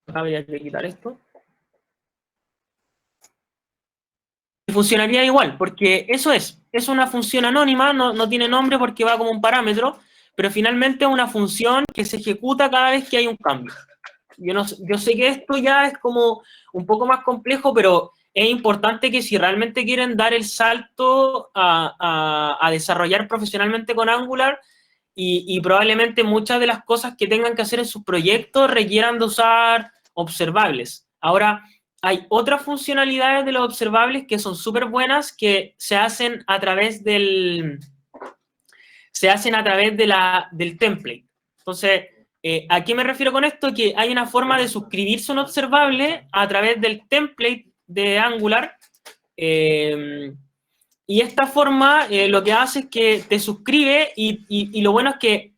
Acá habría que quitar esto. Funcionaría igual, porque eso es una función anónima, no tiene nombre porque va como un parámetro, pero finalmente es una función que se ejecuta cada vez que hay un cambio. Yo sé que esto ya es como un poco más complejo, pero es importante que si realmente quieren dar el salto a desarrollar profesionalmente con Angular, y probablemente muchas de las cosas que tengan que hacer en sus proyectos requieran de usar observables. Ahora, hay otras funcionalidades de los observables que son súper buenas que se hacen a través del template. Entonces, ¿a qué me refiero con esto? Que hay una forma de suscribirse a un observable a través del template de Angular. Y esta forma lo que hace es que te suscribe y lo bueno es que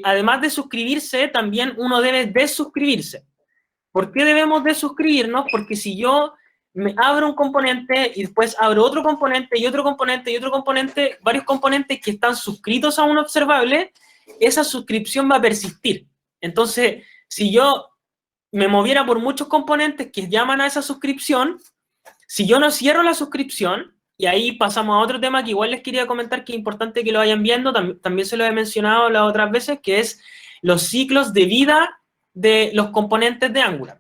además de suscribirse, también uno debe desuscribirse. ¿Por qué debemos desuscribirnos? Porque si yo me abro un componente y después abro otro componente y otro componente y otro componente, varios componentes que están suscritos a un observable, esa suscripción va a persistir. Entonces, si yo me moviera por muchos componentes que llaman a esa suscripción, si yo no cierro la suscripción, y ahí pasamos a otro tema que igual les quería comentar que es importante que lo vayan viendo, también se lo he mencionado las otras veces, que es los ciclos de vida de los componentes de Angular.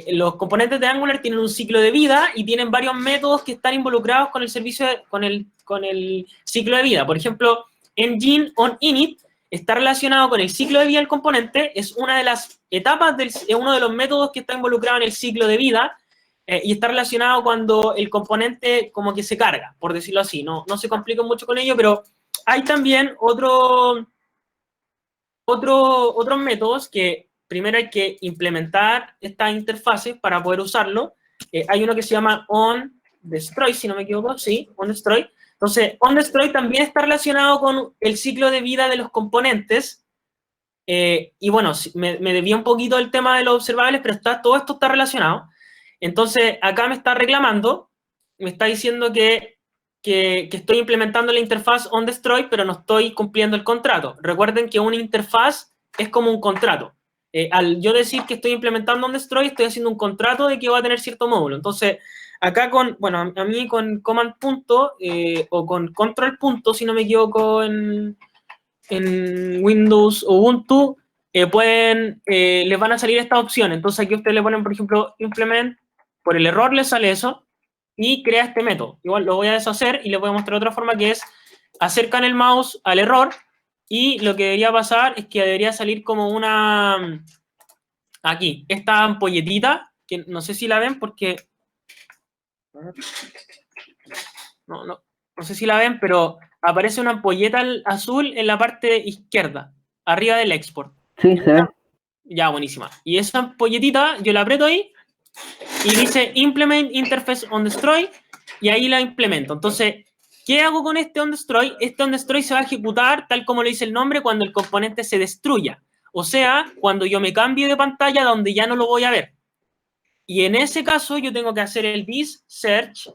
Los componentes de Angular tienen un ciclo de vida y tienen varios métodos que están involucrados con el servicio, con el ciclo de vida. Por ejemplo, engine on init está relacionado con el ciclo de vida del componente, es una de las etapas, es uno de los métodos que está involucrado en el ciclo de vida, y está relacionado cuando el componente como que se carga, por decirlo así. No se complica mucho con ello, pero hay también otros métodos que primero hay que implementar estas interfaces para poder usarlo. Hay uno que se llama onDestroy, si no me equivoco, sí, onDestroy. Entonces, onDestroy también está relacionado con el ciclo de vida de los componentes. Y bueno, me desvié un poquito del tema de los observables, pero todo esto está relacionado. Entonces, acá me está reclamando, me está diciendo que estoy implementando la interfaz onDestroy, pero no estoy cumpliendo el contrato. Recuerden que una interfaz es como un contrato. Al yo decir que estoy implementando onDestroy, estoy haciendo un contrato de que va a tener cierto módulo. Entonces, acá a mí con command punto o con control punto, si no me equivoco, en Windows o Ubuntu, les van a salir estas opciones. Entonces aquí ustedes le ponen, por ejemplo, implement, por el error les sale eso, y crea este método. Igual lo voy a deshacer y les voy a mostrar otra forma que es, acercan el mouse al error, y lo que debería pasar es que debería salir como una, aquí, esta ampolletita, que no sé si la ven porque, no sé si la ven, pero aparece una ampolleta azul en la parte izquierda, arriba del export. Sí, se ve. Ya, buenísima. Y esa ampolletita, yo la aprieto ahí y dice Implement Interface on Destroy, y ahí la implemento. Entonces, ¿qué hago con este on Destroy? Este on Destroy se va a ejecutar, tal como le dice el nombre, cuando el componente se destruya. O sea, cuando yo me cambie de pantalla donde ya no lo voy a ver. Y en ese caso, yo tengo que hacer el this search,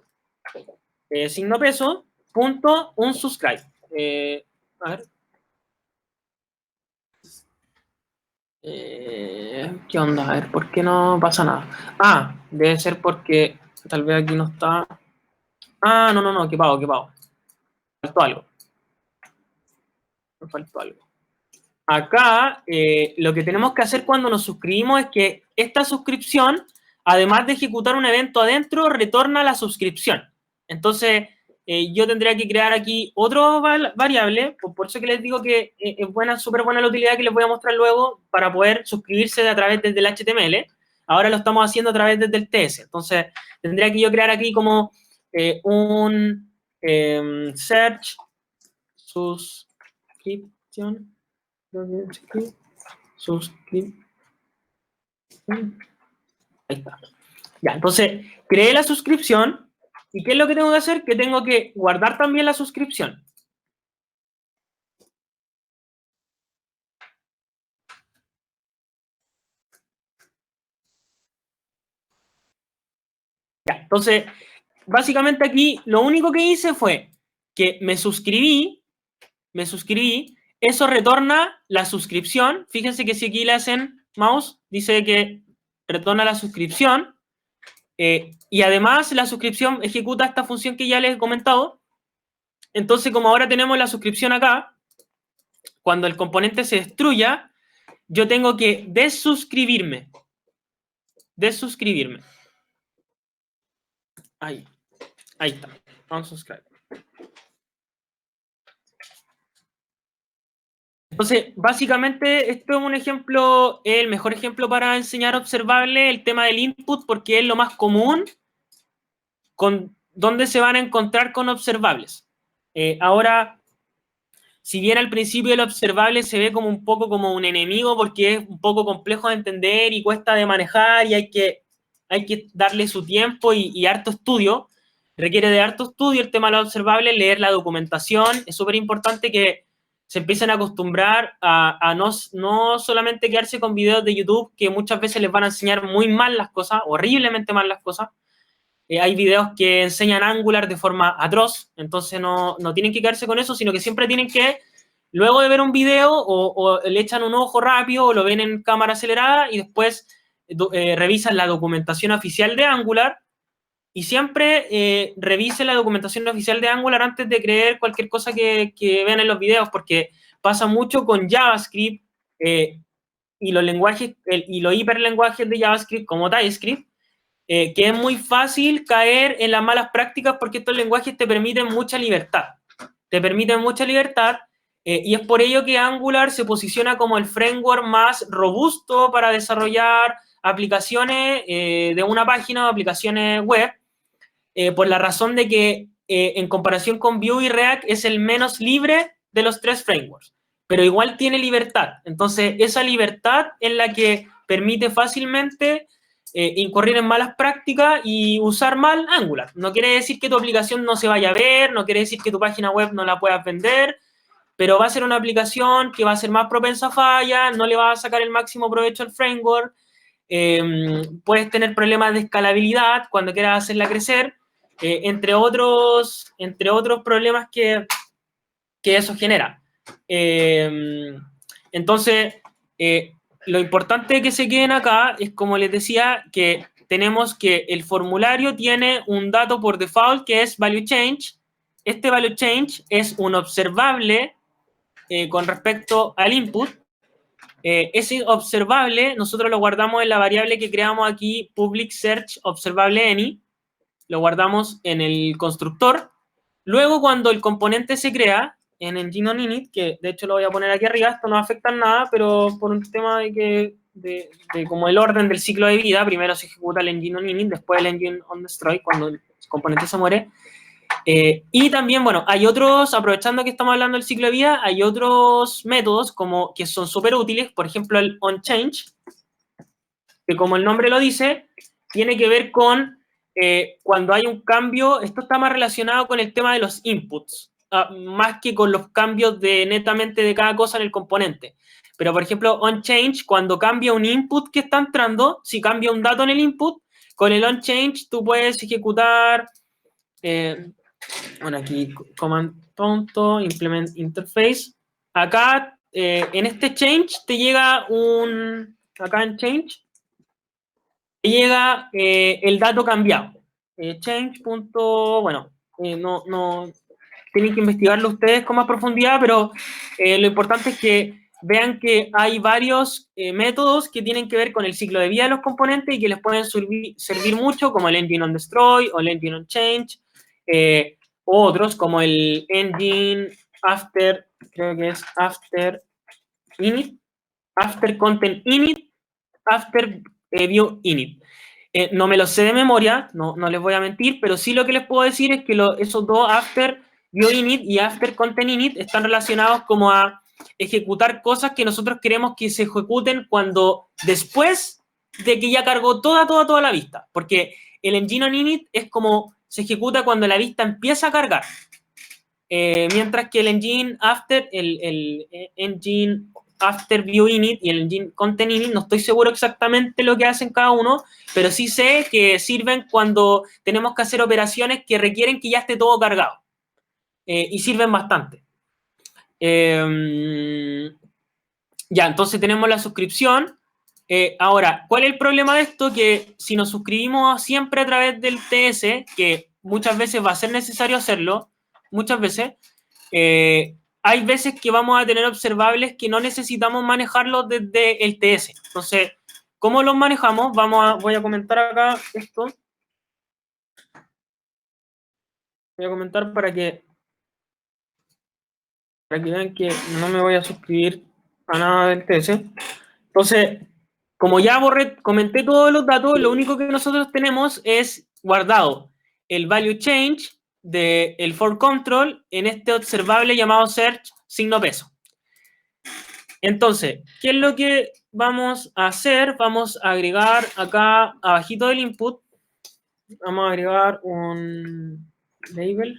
signo peso, punto unsubscribe. A ver. ¿Qué onda? A ver, ¿por qué no pasa nada? Ah, debe ser porque tal vez aquí no está. Ah, no, qué pago. Faltó algo. Me faltó algo. Acá, lo que tenemos que hacer cuando nos suscribimos es que esta suscripción, además de ejecutar un evento adentro, retorna la suscripción. Entonces, yo tendría que crear aquí otro variable, por eso que les digo que es súper buena la utilidad que les voy a mostrar luego para poder suscribirse a través desde el HTML. Ahora lo estamos haciendo a través desde el TS. Entonces, tendría que yo crear aquí como un search suscripción. Suscripción. Ahí está. Ya, entonces, creé la suscripción. ¿Y qué es lo que tengo que hacer? Que tengo que guardar también la suscripción. Ya, entonces, básicamente aquí lo único que hice fue que me suscribí, eso retorna la suscripción. Fíjense que si aquí le hacen mouse, dice que retorna la suscripción. Y además la suscripción ejecuta esta función que ya les he comentado. Entonces, como ahora tenemos la suscripción acá, cuando el componente se destruya, yo tengo que desuscribirme. Desuscribirme. Ahí está. Unsubscribe. Entonces, básicamente, esto es un ejemplo, el mejor ejemplo para enseñar observable, el tema del input, porque es lo más común con donde se van a encontrar con observables. Ahora, si bien al principio el observable se ve como un poco como un enemigo porque es un poco complejo de entender y cuesta de manejar y hay que darle su tiempo y harto estudio, requiere de harto estudio el tema de los observables, leer la documentación, es súper importante que se empiecen a acostumbrar a no solamente quedarse con videos de YouTube que muchas veces les van a enseñar muy mal las cosas, horriblemente mal las cosas. Hay videos que enseñan Angular de forma atroz, entonces no tienen que quedarse con eso, sino que siempre tienen que, luego de ver un video, o le echan un ojo rápido, o lo ven en cámara acelerada, y después revisan la documentación oficial de Angular, y siempre revisen la documentación oficial de Angular antes de creer cualquier cosa que vean en los videos, porque pasa mucho con JavaScript y los lenguajes, y los hiperlenguajes de JavaScript como TypeScript, que es muy fácil caer en las malas prácticas porque estos lenguajes te permiten mucha libertad. Te permiten mucha libertad y es por ello que Angular se posiciona como el framework más robusto para desarrollar aplicaciones de una página o aplicaciones web, por la razón de que en comparación con Vue y React es el menos libre de los tres frameworks, pero igual tiene libertad. Entonces, esa libertad es la que permite fácilmente incurrir en malas prácticas y usar mal Angular. No quiere decir que tu aplicación no se vaya a ver, no quiere decir que tu página web no la puedas vender, pero va a ser una aplicación que va a ser más propensa a fallas, no le va a sacar el máximo provecho al framework, puedes tener problemas de escalabilidad cuando quieras hacerla crecer, entre otros problemas que eso genera. Entonces, lo importante que se queden acá es, como les decía, que tenemos que el formulario tiene un dato por default que es value change. Este value change es un observable con respecto al input. Ese observable nosotros lo guardamos en la variable que creamos aquí, public search observable any. Lo guardamos en el constructor. Luego, cuando el componente se crea en Engine on Init, que de hecho lo voy a poner aquí arriba, esto no afecta en nada, pero por un tema de como el orden del ciclo de vida, primero se ejecuta el Engine on Init, después el Engine on Destroy, cuando el componente se muere. Y también, bueno, hay otros, aprovechando que estamos hablando del ciclo de vida, hay otros métodos como que son súper útiles, por ejemplo el onChange, que como el nombre lo dice, tiene que ver con cuando hay un cambio, esto está más relacionado con el tema de los inputs, más que con los cambios netamente de cada cosa en el componente. Pero, por ejemplo, onChange, cuando cambia un input que está entrando, si cambia un dato en el input, con el onChange tú puedes ejecutar, bueno, aquí command implement interface. Acá, en este change, te llega acá en change, llega el dato cambiado. Change. Bueno, no tienen que investigarlo ustedes con más profundidad, pero lo importante es que vean que hay varios métodos que tienen que ver con el ciclo de vida de los componentes y que les pueden servir mucho, como el Engine on Destroy o el Engine on Change, o otros como el Engine After, creo que es After Init, After Content Init, After View Init. No me lo sé de memoria, no les voy a mentir, pero sí lo que les puedo decir es que esos dos, After View Init y After Content Init, están relacionados como a ejecutar cosas que nosotros queremos que se ejecuten después de que ya cargó toda la vista. Porque el Engine on Init es como se ejecuta cuando la vista empieza a cargar. Mientras que el Engine After, el Engine After View Init y el Engine Content Init, no estoy seguro exactamente lo que hacen cada uno, pero sí sé que sirven cuando tenemos que hacer operaciones que requieren que ya esté todo cargado. Y sirven bastante. Ya, entonces tenemos la suscripción. Ahora, ¿cuál es el problema de esto? Que si nos suscribimos siempre a través del TS, que muchas veces va a ser necesario hacerlo, muchas veces, hay veces que vamos a tener observables que no necesitamos manejarlos desde el TS. Entonces, ¿cómo los manejamos? Voy a comentar acá esto. Voy a comentar para que vean que no me voy a suscribir a nada del TS. Entonces, como ya comenté todos los datos, lo único que nosotros tenemos es guardado el value change del for control en este observable llamado search signo peso. Entonces, ¿qué es lo que vamos a hacer? Vamos a agregar acá, abajito del input, vamos a agregar un label.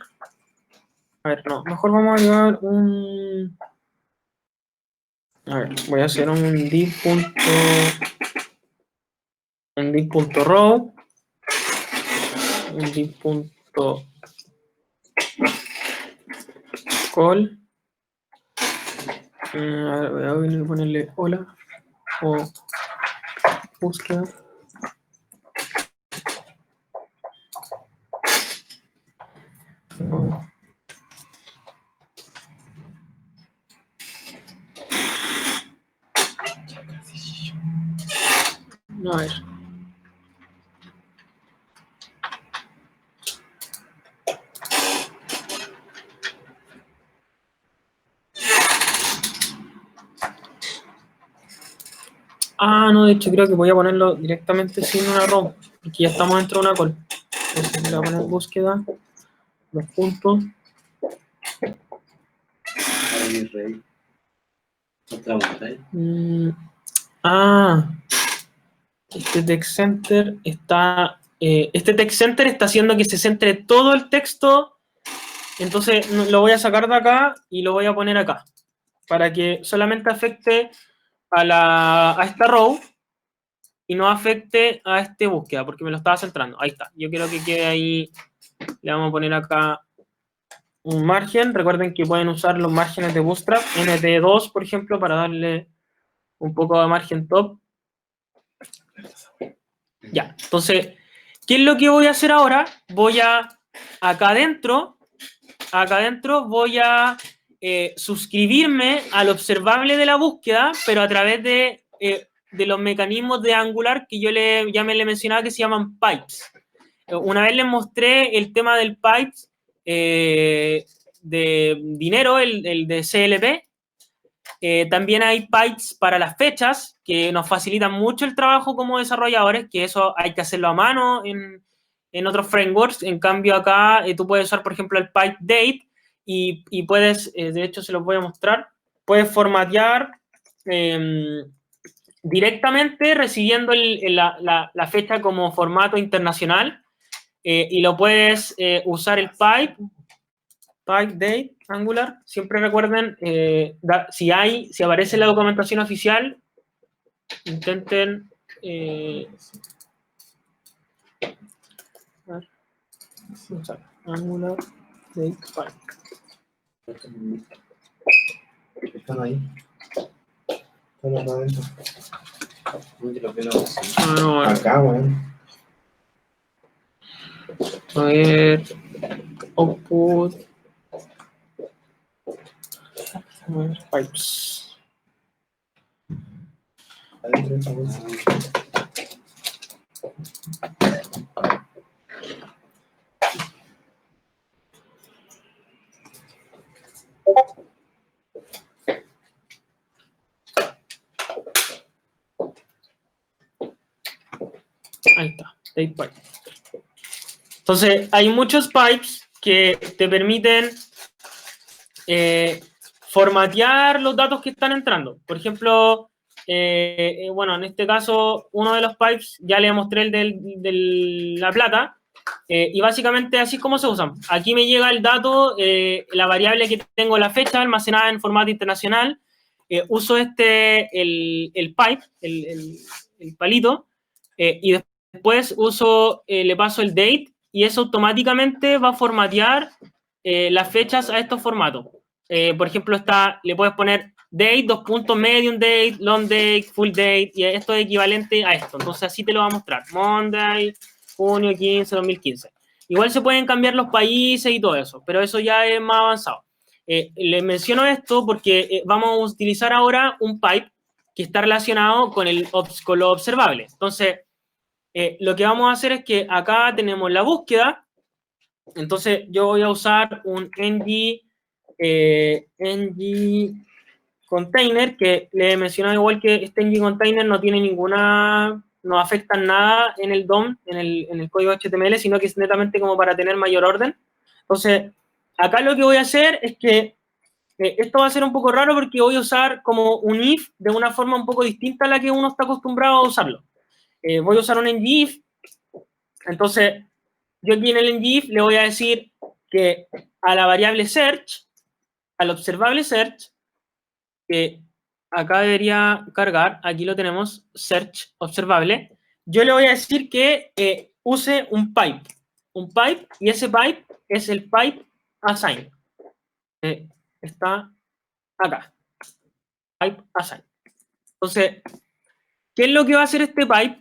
A ver, no, mejor vamos a agregar un... A ver, voy a hacer un div.row, un div.call. Voy a ponerle hola o búsqueda. A ver. Ah, no, de hecho creo que voy a ponerlo directamente sin una row, porque ya estamos dentro de una call. Entonces le voy a poner búsqueda, los puntos. Este text center está... este text center está haciendo que se centre todo el texto. Entonces lo voy a sacar de acá y lo voy a poner acá, para que solamente afecte a esta row y no afecte a este búsqueda, porque me lo estaba centrando. Ahí está. Yo quiero que quede ahí. Le vamos a poner acá un margen. Recuerden que pueden usar los márgenes de Bootstrap, NT2, por ejemplo, para darle un poco de margen top. Ya, entonces, ¿qué es lo que voy a hacer ahora? Voy a, acá adentro voy a suscribirme al observable de la búsqueda, pero a través de los mecanismos de Angular que yo ya me le mencionaba que se llaman pipes. Una vez les mostré el tema del pipes de dinero, el de CLP. También hay pipes para las fechas que nos facilitan mucho el trabajo como desarrolladores, que eso hay que hacerlo a mano en otros frameworks. En cambio acá tú puedes usar, por ejemplo, el pipe date y puedes, de hecho se los voy a mostrar, puedes formatear directamente recibiendo la fecha como formato internacional y lo puedes usar el pipe date Angular. Siempre recuerden, si aparece en la documentación oficial, intenten Angular date pipe. Están ahí. Están acá adentro. No, acá, weón. A ver, output. A ver, pipes. Ahí está, date pipe. Entonces, hay muchos pipes que te permiten formatear los datos que están entrando. Por ejemplo, bueno, en este caso, uno de los pipes, ya le mostré el de la plata, y básicamente así es como se usan. Aquí me llega el dato, la variable que tengo la fecha almacenada en formato internacional, uso el pipe, el palito, y después le paso el date, y eso automáticamente va a formatear las fechas a estos formatos. por ejemplo, le puedes poner date, medium date, long date, full date, y esto es equivalente a esto. Entonces, así te lo va a mostrar. Monday, junio 15, 2015. Igual se pueden cambiar los países y todo eso, pero eso ya es más avanzado. Les menciono esto porque vamos a utilizar ahora un pipe que está relacionado con lo observable. Entonces, lo que vamos a hacer es que acá tenemos la búsqueda. Entonces, yo voy a usar un ng container, que le he mencionado igual que este ng container no tiene no afecta nada en el DOM, en el código HTML, sino que es netamente como para tener mayor orden. Entonces, acá lo que voy a hacer es que esto va a ser un poco raro porque voy a usar como un if de una forma un poco distinta a la que uno está acostumbrado a usarlo. Voy a usar un ng if. Entonces, yo aquí en el ng if le voy a decir que a la variable search, al observable search, que acá debería cargar, aquí lo tenemos, search observable, yo le voy a decir que use un pipe, y ese pipe es el pipe assign. Está acá, pipe assign. Entonces, ¿qué es lo que va a hacer este pipe?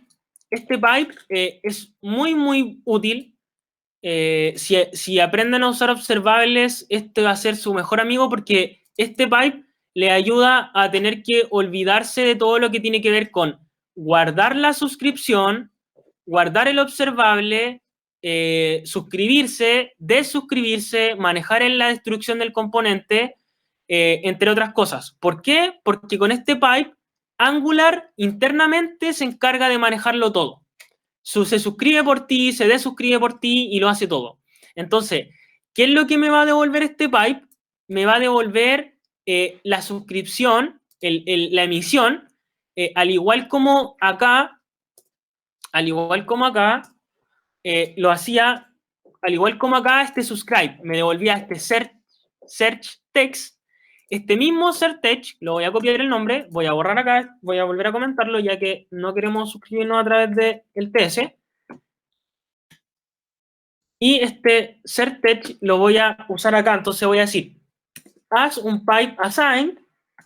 Este pipe es muy, muy útil. Si aprenden a usar observables, este va a ser su mejor amigo porque este pipe le ayuda a tener que olvidarse de todo lo que tiene que ver con guardar la suscripción, guardar el observable, suscribirse, desuscribirse, manejar en la destrucción del componente, entre otras cosas. ¿Por qué? Porque con este pipe, Angular internamente se encarga de manejarlo todo. Se suscribe por ti, se desuscribe por ti y lo hace todo. Entonces, ¿qué es lo que me va a devolver este pipe? Me va a devolver la suscripción, la emisión, al igual como acá, lo hacía, al igual como acá este subscribe, me devolvía este search text. Este mismo search text, lo voy a copiar el nombre, voy a borrar acá, voy a volver a comentarlo ya que no queremos suscribirnos a través del TS. Y este search text lo voy a usar acá, entonces voy a decir, haz un pipe assign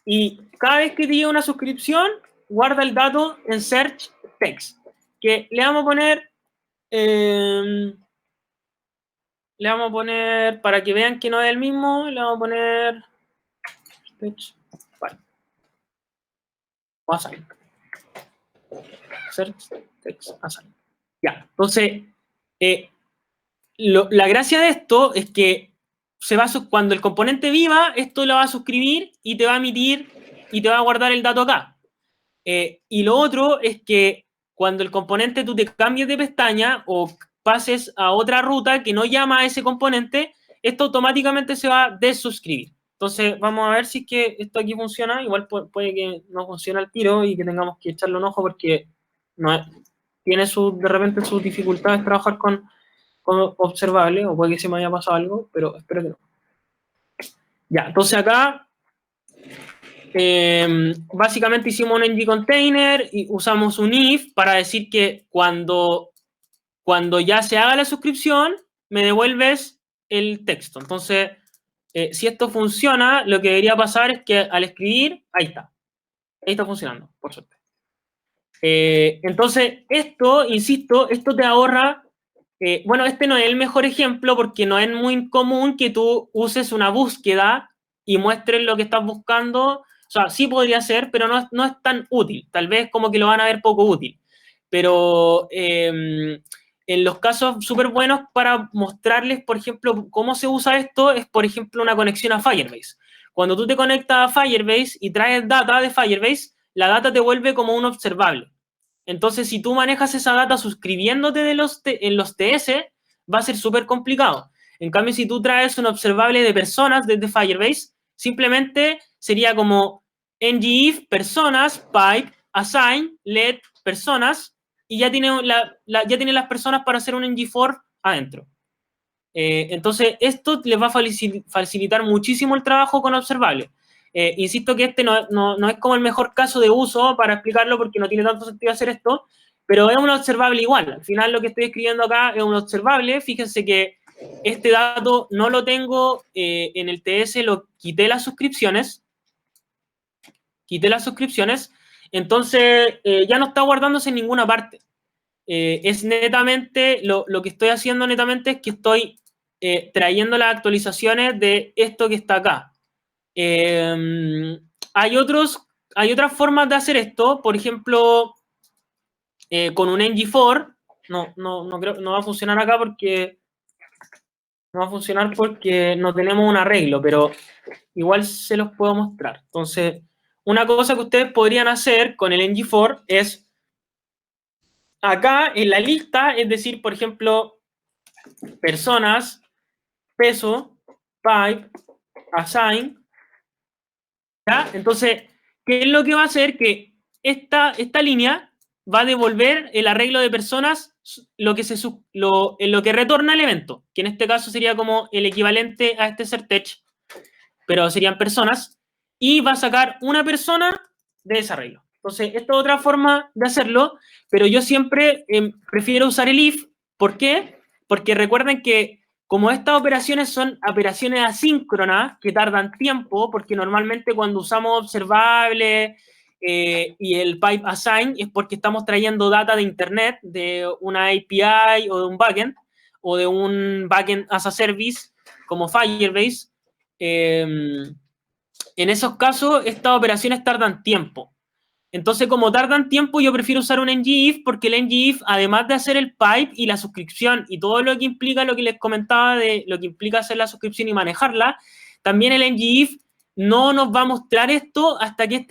y cada vez que te llegue una suscripción, guarda el dato en search text, que le vamos a poner, para que vean que no es el mismo, le vamos a poner text pipe assign. Search text assign. Ya, entonces, la gracia de esto es que cuando el componente viva, esto lo va a suscribir y te va a emitir y te va a guardar el dato acá. Y lo otro es que cuando el componente tú te cambies de pestaña o pases a otra ruta que no llama a ese componente, esto automáticamente se va a desuscribir. Entonces, vamos a ver si es que esto aquí funciona. Igual puede que no funcione al tiro y que tengamos que echarle un ojo porque tiene de repente sus dificultades trabajar con observable, o puede que se me haya pasado algo, pero espero que no. Ya, entonces acá básicamente hicimos un ng container y usamos un if para decir que cuando ya se haga la suscripción, me devuelves el texto. Entonces, si esto funciona, lo que debería pasar es que al escribir, ahí está funcionando, por suerte. Entonces, insisto, esto te ahorra. Bueno, este no es el mejor ejemplo porque no es muy común que tú uses una búsqueda y muestres lo que estás buscando. O sea, sí podría ser, pero no es tan útil. Tal vez como que lo van a ver poco útil. Pero en los casos súper buenos para mostrarles, por ejemplo, cómo se usa esto, es, por ejemplo, una conexión a Firebase. Cuando tú te conectas a Firebase y traes data de Firebase, la data te vuelve como un observable. Entonces, si tú manejas esa data suscribiéndote en los TS, va a ser súper complicado. En cambio, si tú traes un observable de personas desde Firebase, simplemente sería como ngIf personas, pipe, assign, let, personas, y ya tiene, ya tiene las personas para hacer un ng-for adentro. Entonces, esto les va a facilitar muchísimo el trabajo con observables. Insisto que este no es como el mejor caso de uso para explicarlo porque no tiene tanto sentido hacer esto, pero es un observable igual. Al final lo que estoy escribiendo acá es un observable. Fíjense que este dato no lo tengo en el TS, quité las suscripciones, entonces ya no está guardándose en ninguna parte. Es netamente, lo que estoy haciendo netamente es que estoy trayendo las actualizaciones de esto que está acá. Hay otras formas de hacer esto, por ejemplo, con un ngFor, no creo, no va a funcionar acá porque no tenemos un arreglo, pero igual se los puedo mostrar. Entonces, una cosa que ustedes podrían hacer con el ngFor es acá en la lista, es decir, por ejemplo, personas, peso, pipe, assign, ¿ya? Entonces, ¿qué es lo que va a hacer? Que esta línea va a devolver el arreglo de personas lo que retorna el evento, que en este caso sería como el equivalente a este certech, pero serían personas, y va a sacar una persona de ese arreglo. Entonces, esta es otra forma de hacerlo, pero yo siempre prefiero usar el if. ¿Por qué? Porque recuerden que como estas operaciones son operaciones asíncronas que tardan tiempo, porque normalmente cuando usamos observable y el pipe assign es porque estamos trayendo data de internet, de una API o de un backend, o de un backend as a service como Firebase. En esos casos, estas operaciones tardan tiempo. Entonces, como tardan tiempo, yo prefiero usar un ngIf porque el ngIf, además de hacer el pipe y la suscripción y todo lo que implica lo que les comentaba de lo que implica hacer la suscripción y manejarla, también el ngIf no nos va a mostrar esto hasta que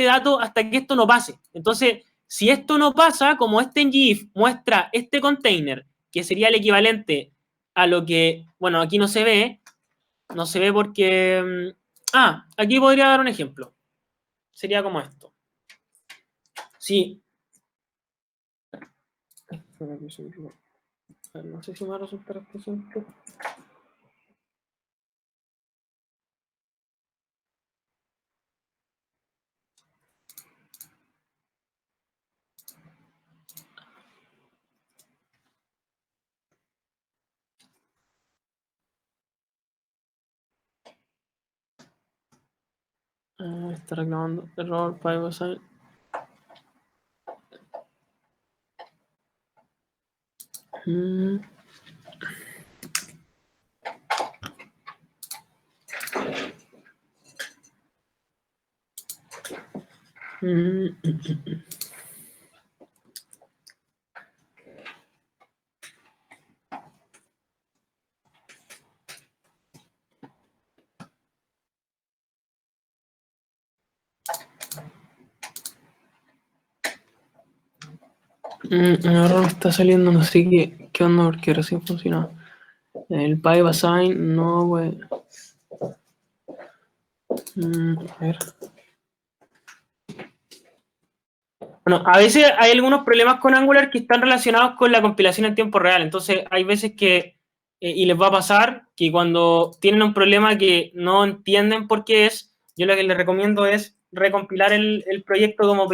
esto no pase. Entonces, si esto no pasa, como este ngIf muestra este container, que sería el equivalente a lo que, bueno, aquí no se ve porque... aquí podría dar un ejemplo. Sería como esto. Sí. No sé si me va a resultar este ejemplo. Está reclamando error, pipe assign. Error está saliendo, no sé qué onda porque recién funcionaba. El pipe assign no, güey. A ver. Bueno, a veces hay algunos problemas con Angular que están relacionados con la compilación en tiempo real. Entonces, hay veces que, y les va a pasar, que cuando tienen un problema que no entienden por qué es, yo lo que les recomiendo es recompilar el proyecto como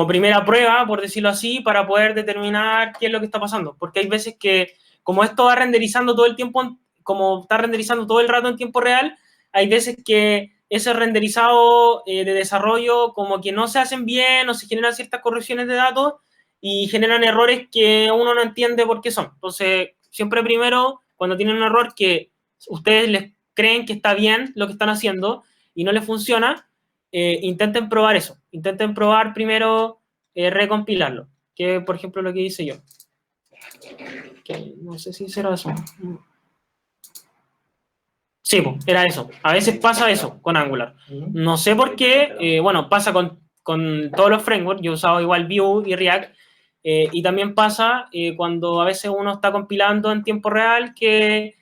primera prueba, por decirlo así, para poder determinar qué es lo que está pasando. Porque hay veces que, como esto va renderizando todo el tiempo, como está renderizando todo el rato en tiempo real, hay veces que ese renderizado de desarrollo como que no se hacen bien o se generan ciertas correcciones de datos y generan errores que uno no entiende por qué son. Entonces, siempre primero, cuando tienen un error que ustedes les creen que está bien lo que están haciendo y no les funciona, intenten probar eso. Intenten probar primero recompilarlo, que por ejemplo lo que hice yo. Que no sé si será eso. Sí, era eso. A veces pasa eso con Angular. No sé por qué, bueno, pasa con todos los frameworks. Yo he usado igual Vue y React. Y también pasa cuando a veces uno está compilando en tiempo real que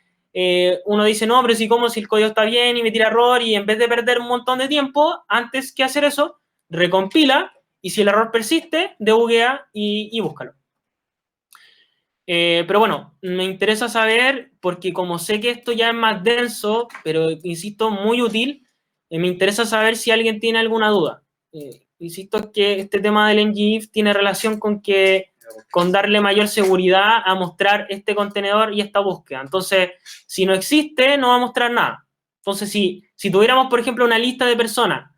uno dice, no, pero si el código está bien y me tira error, y en vez de perder un montón de tiempo, antes que hacer eso, recompila, y si el error persiste, debuguea y búscalo. Pero bueno, me interesa saber, porque como sé que esto ya es más denso, pero insisto, muy útil, me interesa saber si alguien tiene alguna duda. Insisto que este tema del ngIf tiene relación con que con darle mayor seguridad a mostrar este contenedor y esta búsqueda. Entonces, si no existe, no va a mostrar nada. Entonces, si tuviéramos, por ejemplo, una lista de personas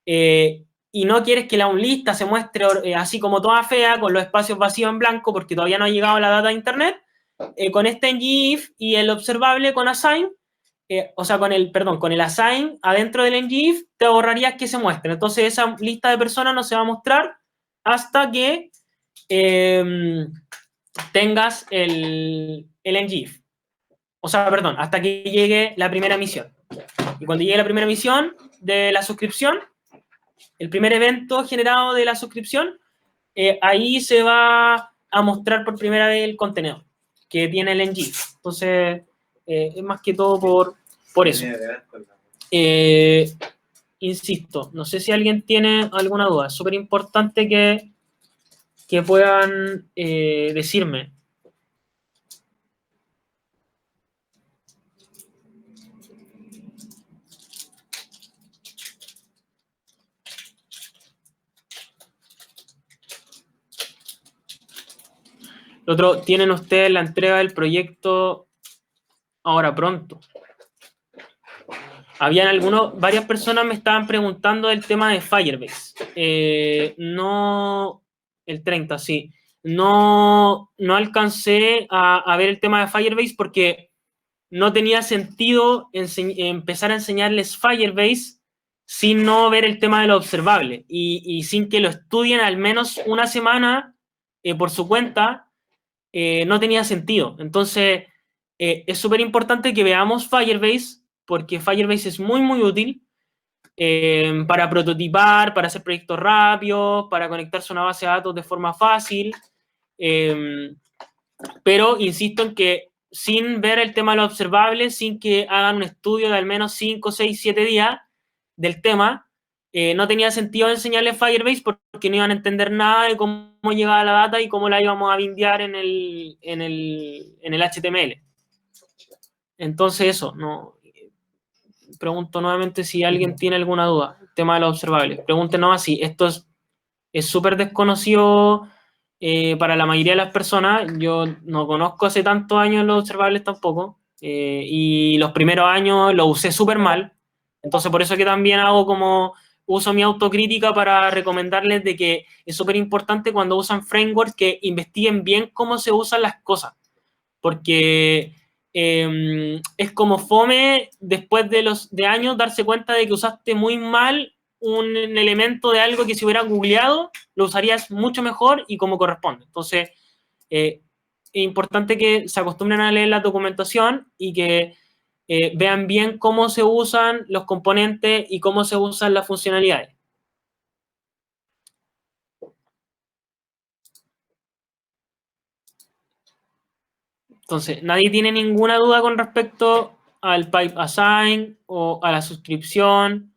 y no quieres que la unlista se muestre así como toda fea, con los espacios vacíos en blanco, porque todavía no ha llegado la data de internet, con este ngIf y el observable con assign, o sea, con el assign adentro del ngIf, te ahorrarías que se muestre. Entonces, esa lista de personas no se va a mostrar hasta que tengas el ngIf. O sea, perdón, hasta que llegue la primera emisión. Y cuando llegue la primera emisión de la suscripción, el primer evento generado de la suscripción, ahí se va a mostrar por primera vez el contenedor que tiene el ngIf. Entonces, es más que todo por eso. Insisto, no sé si alguien tiene alguna duda. Es súper importante que puedan decirme. Lo otro, tienen ustedes la entrega del proyecto ahora pronto. Varias personas me estaban preguntando del tema de Firebase. No, el 30, sí. No alcancé a ver el tema de Firebase porque no tenía sentido empezar a enseñarles Firebase sin no ver el tema de lo observable y sin que lo estudien al menos una semana por su cuenta. No tenía sentido. Entonces, es súper importante que veamos Firebase, porque Firebase es muy, muy útil para prototipar, para hacer proyectos rápidos, para conectarse a una base de datos de forma fácil. Pero insisto en que sin ver el tema de lo observable, sin que hagan un estudio de al menos 5, 6, 7 días del tema, no tenía sentido enseñarles Firebase porque no iban a entender nada de cómo llegaba la data y cómo la íbamos a bindear en el HTML. Entonces eso, no, pregunto nuevamente si alguien tiene alguna duda, el tema de los observables. Pregúntenos así, esto es súper desconocido para la mayoría de las personas. Yo no conozco hace tantos años los observables tampoco, y los primeros años lo usé súper mal. Entonces, por eso que también uso mi autocrítica para recomendarles de que es súper importante cuando usan frameworks que investiguen bien cómo se usan las cosas. Porque es como fome después de años darse cuenta de que usaste muy mal un elemento de algo que si hubieras googleado lo usarías mucho mejor y como corresponde. Entonces, es importante que se acostumbren a leer la documentación y que vean bien cómo se usan los componentes y cómo se usan las funcionalidades. Entonces, ¿nadie tiene ninguna duda con respecto al pipe assign o a la suscripción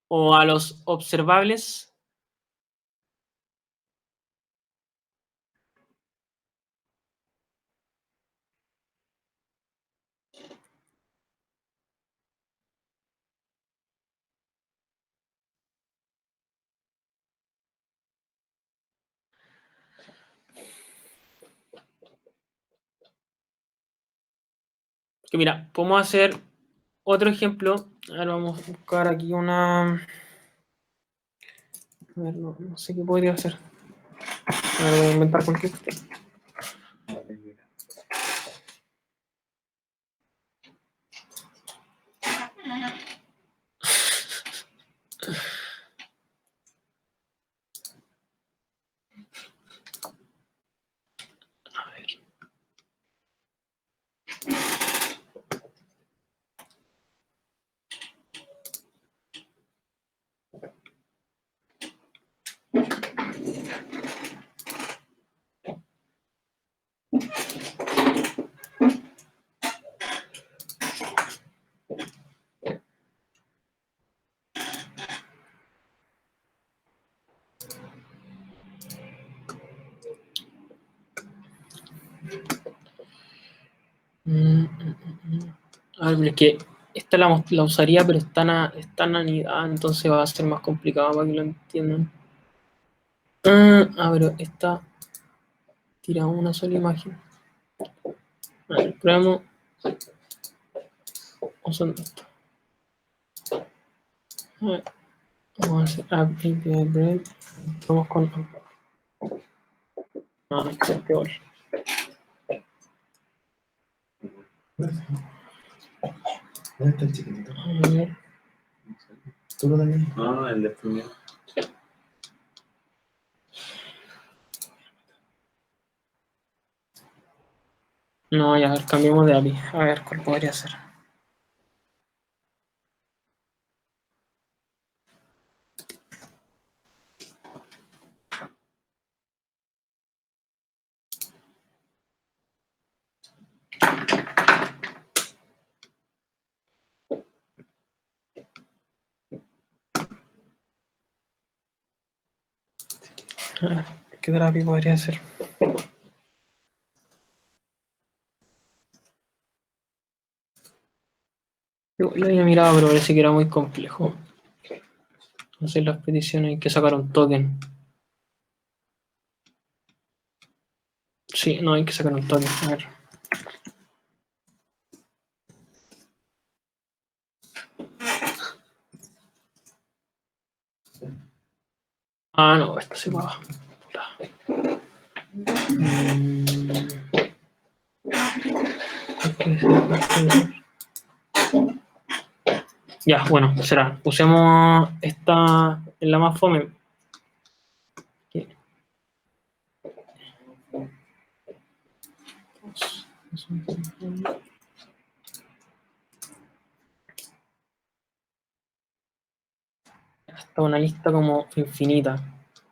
o a los observables? Que mira, podemos hacer otro ejemplo. Ahora vamos a buscar aquí una... A ver, no sé qué podría hacer. A ver, voy a inventar cualquier cosa. A ver, es que esta la usaría, pero están anidadas, entonces va a ser más complicado para que lo entiendan. Pero esta... tira una sola imagen. A ver, probamos usando esto. A ver, vamos a hacer API Bread. Vamos con... No, es peor. ¿Dónde está el chiquitito? A ver. ¿Tú lo también? No, el de primero. No, ya, a ver, cambiemos de API. A ver, ¿cuál podría ser? A ver, ¿qué otra API podría ser? Yo lo había mirado, pero parece que era muy complejo. Entonces las peticiones hay que sacar un token. Sí, no, hay que sacar un token. A ver. Ah, no, esto se paga. Ya, bueno, será. Usemos esta en la más fome. Está una lista como infinita.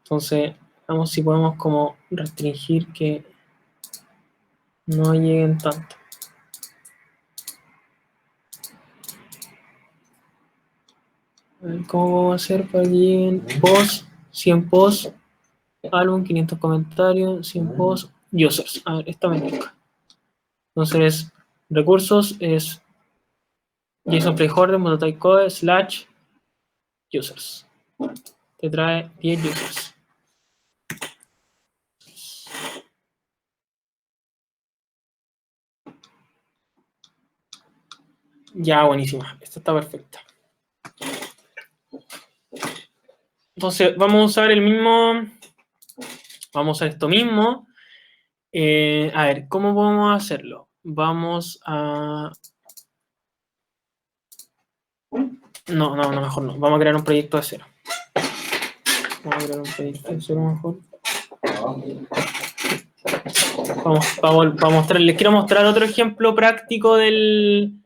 Entonces, vamos si podemos como restringir que no lleguen tanto. A ver, ¿cómo vamos a hacer para que lleguen posts, 100 posts, álbum, 500 comentarios, 100 posts, users? A ver, esta me toca. Entonces, recursos es JSON placeholder, multi-code, / users. Te trae 10 users. Ya, buenísima. Esta está perfecta. Entonces, vamos a usar el mismo. Vamos a usar esto mismo. A ver, ¿cómo podemos hacerlo? Vamos a... No, mejor no. Vamos a crear un proyecto de cero. Vamos a crear un proyecto de cero mejor. Vamos, para mostrarles. Les quiero mostrar otro ejemplo práctico del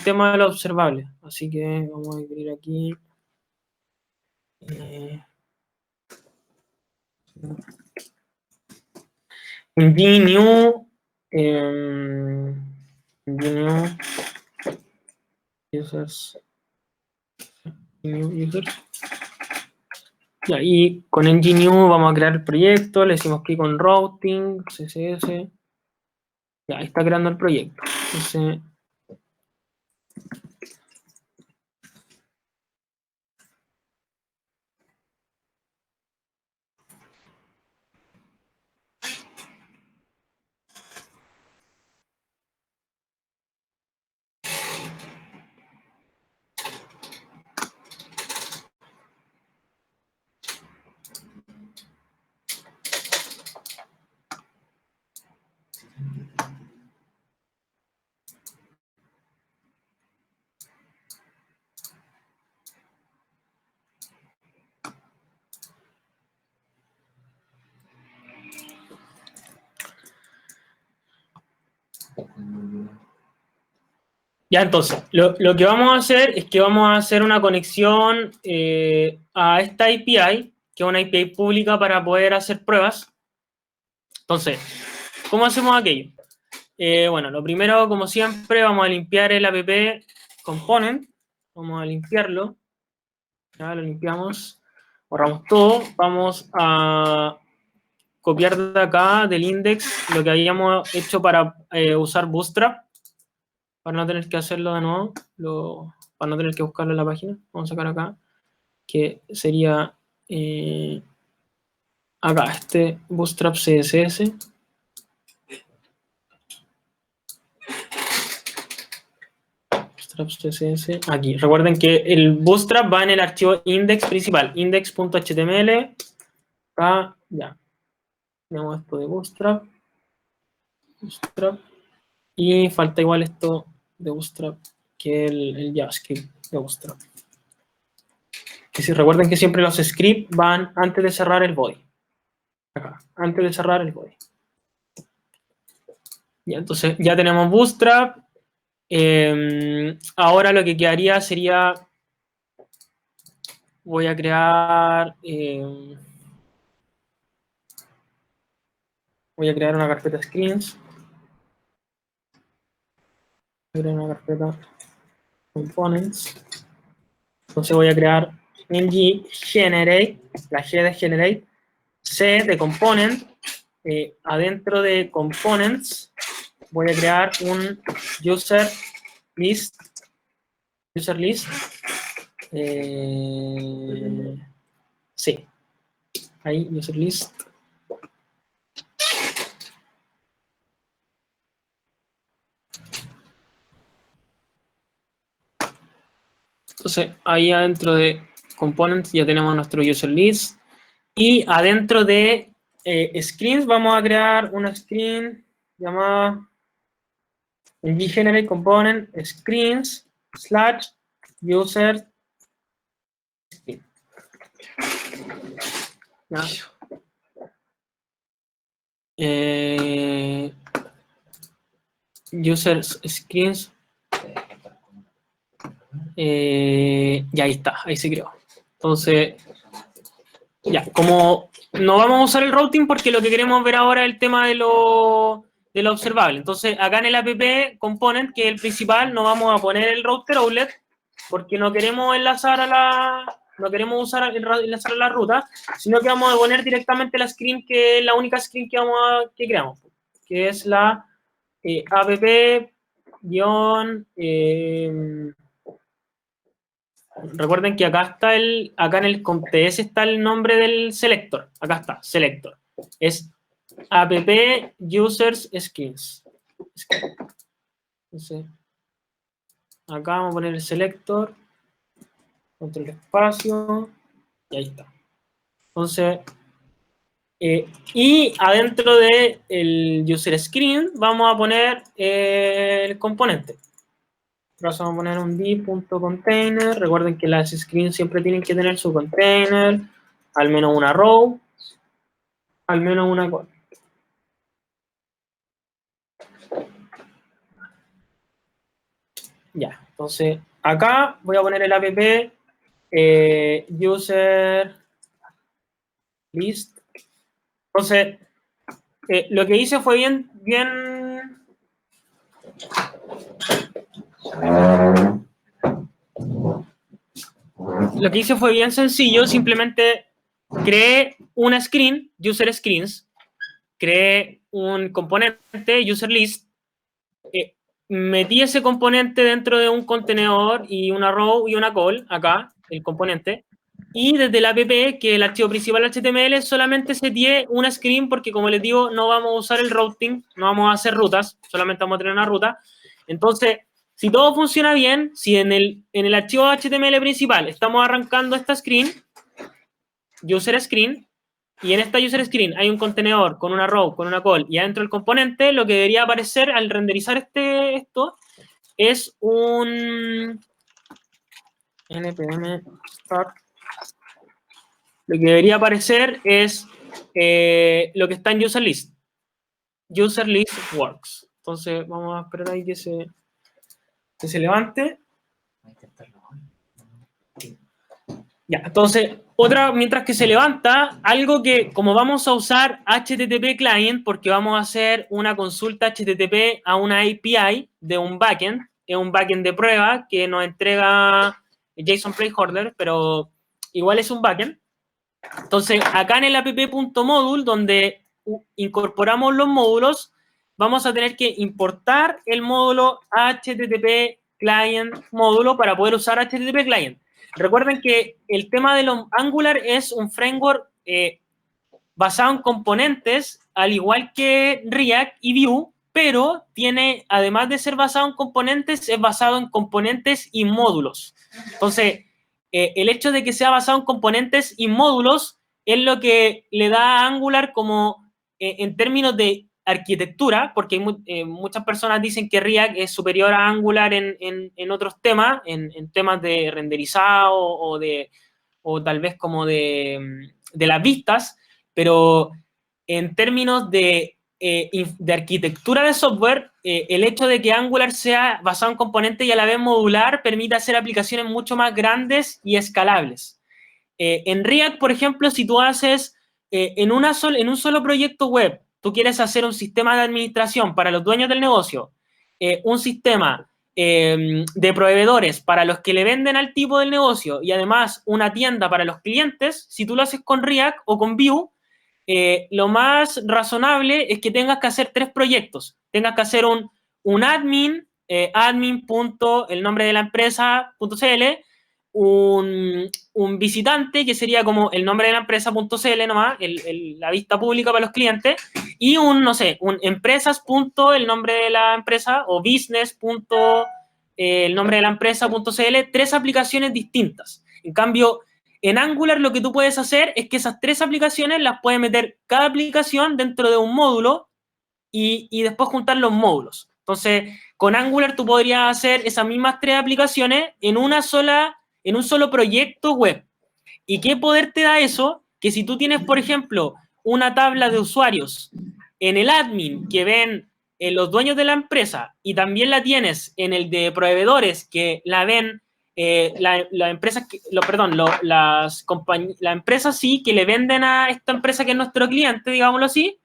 tema de lo observable. Así que vamos a escribir aquí. New users. New users. Ya, y con NGNew vamos a crear el proyecto, le decimos clic con routing, CSS. Ya, ahí está creando el proyecto. Entonces, ya, entonces, lo que vamos a hacer es que vamos a hacer una conexión a esta API, que es una API pública para poder hacer pruebas. Entonces, ¿cómo hacemos aquello? Bueno, lo primero, como siempre, vamos a limpiar el app component. Vamos a limpiarlo. Ya lo limpiamos. Borramos todo. Vamos a copiar de acá, del index, lo que habíamos hecho para usar Bootstrap. Para no tener que hacerlo de nuevo. Para no tener que buscarlo en la página. Vamos a sacar acá. Que sería acá, este Bootstrap CSS. Bootstrap CSS, aquí. Recuerden que el Bootstrap va en el archivo index principal, index.html. Acá, ya. Tenemos esto de Bootstrap. Bootstrap. Y falta igual esto de Bootstrap, que el JavaScript de Bootstrap. Que si recuerden que siempre los scripts van antes de cerrar el body. Acá, antes de cerrar el body. Ya, entonces ya tenemos Bootstrap. Ahora lo que quedaría sería, voy a crear una carpeta screens. Voy a crear una carpeta components. Entonces voy a crear ng generate, la G de generate, C de component. Adentro de components voy a crear un user list. Sí, ahí user list. Entonces, ahí adentro de components ya tenemos nuestro user list. Y adentro de screens vamos a crear una screen llamada generate component screens / user screen. ¿Ya? User screens. Y ahí está, ahí se creó. Entonces, ya, como no vamos a usar el routing porque lo que queremos ver ahora es el tema de lo observable. Entonces, acá en el app component, que es el principal, no vamos a poner el router outlet porque no queremos enlazar enlazar a la ruta, sino que vamos a poner directamente la screen, que es la única screen que creamos, que es la app- recuerden que acá en el TS está el nombre del selector. Acá está, selector. Es app users screens. Entonces, acá vamos a poner el selector, control espacio, y ahí está. Entonces, y adentro del user screen vamos a poner el componente. Vamos a poner un div.container. Recuerden que las screens siempre tienen que tener su container, al menos una row, al menos una column. Ya, entonces acá voy a poner el app user list. Entonces, lo que hice fue bien sencillo. Simplemente creé una screen, user screens, creé un componente, user list, metí ese componente dentro de un contenedor y una row y una call, acá, el componente, y desde la app, que es el archivo principal HTML, solamente seteé una screen porque, como les digo, no vamos a usar el routing, no vamos a hacer rutas, solamente vamos a tener una ruta. Entonces, si todo funciona bien, si en el archivo HTML principal estamos arrancando esta screen, user screen, y en esta user screen hay un contenedor con una row, con una call, y adentro del componente, lo que debería aparecer al renderizar esto es un npm start. Lo que debería aparecer es lo que está en user list. User list works. Entonces, vamos a esperar ahí que se levante. Ya, entonces, mientras que se levanta, algo que, como vamos a usar HTTP client, porque vamos a hacer una consulta HTTP a una API de un backend, es un backend de prueba que nos entrega JSON placeholder, pero igual es un backend. Entonces, acá en el app.module, donde incorporamos los módulos, vamos a tener que importar el módulo HTTP client módulo para poder usar HTTP client. Recuerden que el tema de los Angular es un framework basado en componentes, al igual que React y Vue, pero tiene, además de ser basado en componentes, es basado en componentes y módulos. Entonces, el hecho de que sea basado en componentes y módulos es lo que le da a Angular como, en términos de arquitectura, porque muchas personas dicen que React es superior a Angular en otros temas, en temas de renderizado o tal vez como de las vistas, pero en términos de arquitectura de software, el hecho de que Angular sea basado en componentes y a la vez modular permite hacer aplicaciones mucho más grandes y escalables. En React, por ejemplo, si tú haces en un solo proyecto web, tú quieres hacer un sistema de administración para los dueños del negocio, un sistema de proveedores para los que le venden al tipo del negocio y además una tienda para los clientes, si tú lo haces con React o con Vue, lo más razonable es que tengas que hacer 3 proyectos. Tengas que hacer un admin, admin. El nombre de la empresa.cl, un visitante, que sería como el nombre de la empresa.cl nomás, la vista pública para los clientes, y no sé, un empresas. El nombre de la empresa, o business. El nombre de la empresa.cl, 3 aplicaciones distintas. En cambio, en Angular lo que tú puedes hacer es que esas 3 aplicaciones las puedes meter cada aplicación dentro de un módulo y después juntar los módulos. Entonces, con Angular tú podrías hacer esas mismas 3 aplicaciones en un solo proyecto web. ¿Y qué poder te da eso? Que si tú tienes, por ejemplo, una tabla de usuarios en el admin que ven los dueños de la empresa y también la tienes en el de proveedores que la ven las empresas, las empresas sí que le venden a esta empresa que es nuestro cliente, digámoslo así,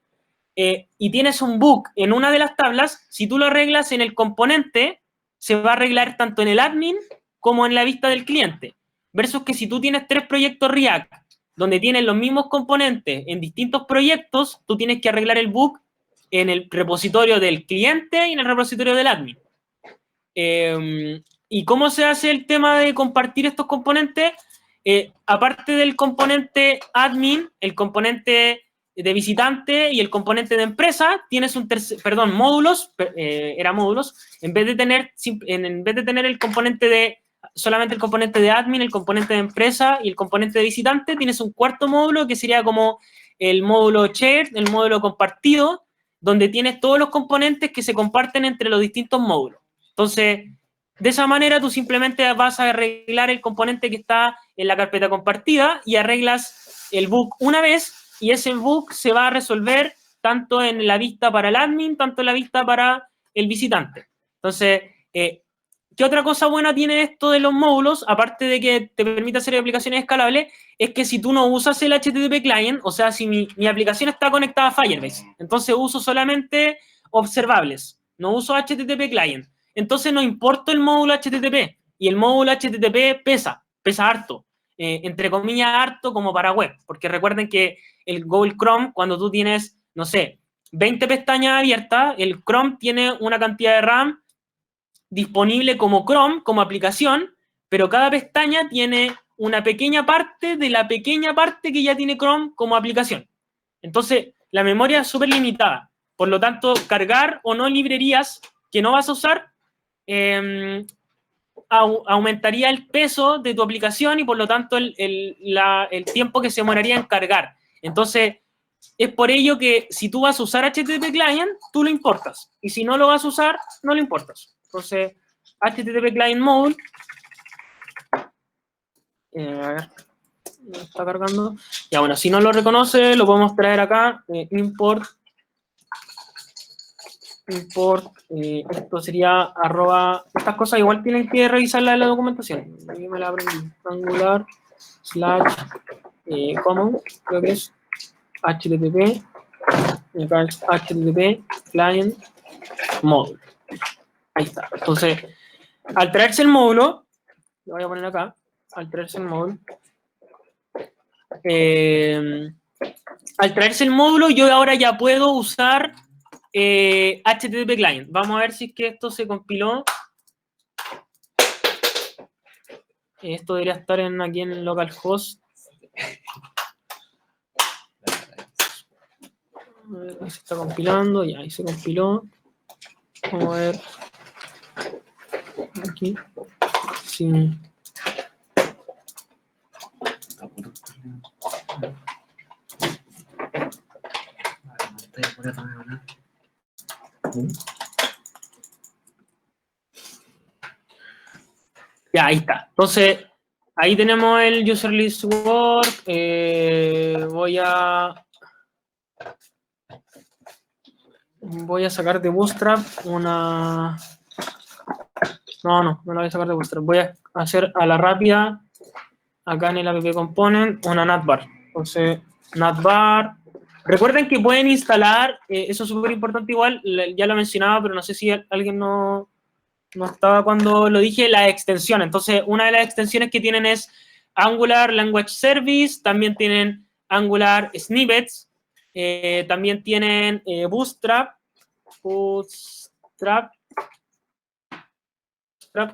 y tienes un bug en una de las tablas, si tú lo arreglas en el componente, se va a arreglar tanto en el admin como en la vista del cliente. Versus que si tú tienes 3 proyectos React, donde tienes los mismos componentes en distintos proyectos, tú tienes que arreglar el bug en el repositorio del cliente y en el repositorio del admin. ¿Y cómo se hace el tema de compartir estos componentes? Aparte del componente admin, el componente de visitante y el componente de empresa, tienes módulos, en vez de tener el componente solamente el componente de admin, el componente de empresa y el componente de visitante, tienes un cuarto módulo que sería como el módulo shared, el módulo compartido, donde tienes todos los componentes que se comparten entre los distintos módulos. Entonces, de esa manera tú simplemente vas a arreglar el componente que está en la carpeta compartida y arreglas el bug una vez y ese bug se va a resolver tanto en la vista para el admin, tanto en la vista para el visitante. Entonces, ¿qué otra cosa buena tiene esto de los módulos? Aparte de que te permite hacer aplicaciones escalables, es que si tú no usas el HTTP client, o sea, si mi aplicación está conectada a Firebase, entonces uso solamente observables, no uso HTTP client. Entonces no importa el módulo HTTP, y el módulo HTTP pesa harto, entre comillas harto como para web, porque recuerden que el Google Chrome, cuando tú tienes, no sé, 20 pestañas abiertas, el Chrome tiene una cantidad de RAM disponible como Chrome, como aplicación, pero cada pestaña tiene una pequeña parte de la pequeña parte que ya tiene Chrome como aplicación. Entonces, la memoria es súper limitada. Por lo tanto, cargar o no librerías que no vas a usar aumentaría el peso de tu aplicación y por lo tanto el tiempo que se demoraría en cargar. Entonces, es por ello que si tú vas a usar HTTP Client, tú lo importas. Y si no lo vas a usar, no lo importas. Entonces, HTTP Client Mode. A ver, está cargando. Ya, bueno, si no lo reconoce, lo podemos traer acá. Import, esto sería @ estas cosas igual tienen que revisarla en la documentación. Aquí me la aprendí. Angular / common, creo que es HTTP, HTTP client módulo. Ahí está. Entonces, al traerse el módulo, lo voy a poner acá, al traerse el módulo, yo ahora ya puedo usar HTTP client. Vamos a ver si es que esto se compiló. Esto debería estar aquí en localhost. Se está compilando, ya ahí se compiló. Vamos a ver. Aquí. Sí. Ya, ahí está. Entonces, ahí tenemos el user list work. Voy a sacar de Bootstrap una... No la voy a sacar de Bootstrap. Voy a hacer a la rápida, acá en el app component, una navbar. Entonces, navbar. Recuerden que pueden instalar, eso es súper importante igual, ya lo mencionaba, pero no sé si alguien no estaba cuando lo dije, la extensión. Entonces, una de las extensiones que tienen es Angular Language Service, también tienen Angular Snippets, también tienen Bootstrap,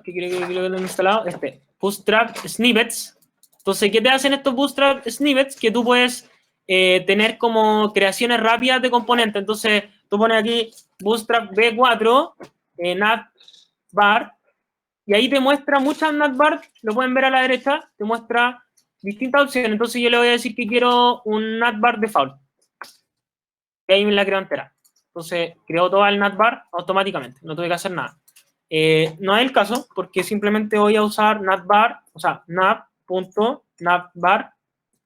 que creo que lo han instalado, Bootstrap Snippets. Entonces, ¿qué te hacen estos Bootstrap Snippets? Que tú puedes tener como creaciones rápidas de componentes. Entonces, tú pones aquí Bootstrap V4, navbar, y ahí te muestra muchas navbar, lo pueden ver a la derecha, te muestra distintas opciones. Entonces, yo le voy a decir que quiero un navbar default. Y ahí me la creo entera. Entonces, creo todo el navbar automáticamente, no tuve que hacer nada. No es el caso, porque simplemente voy a usar navbar, o sea, nav.navbar.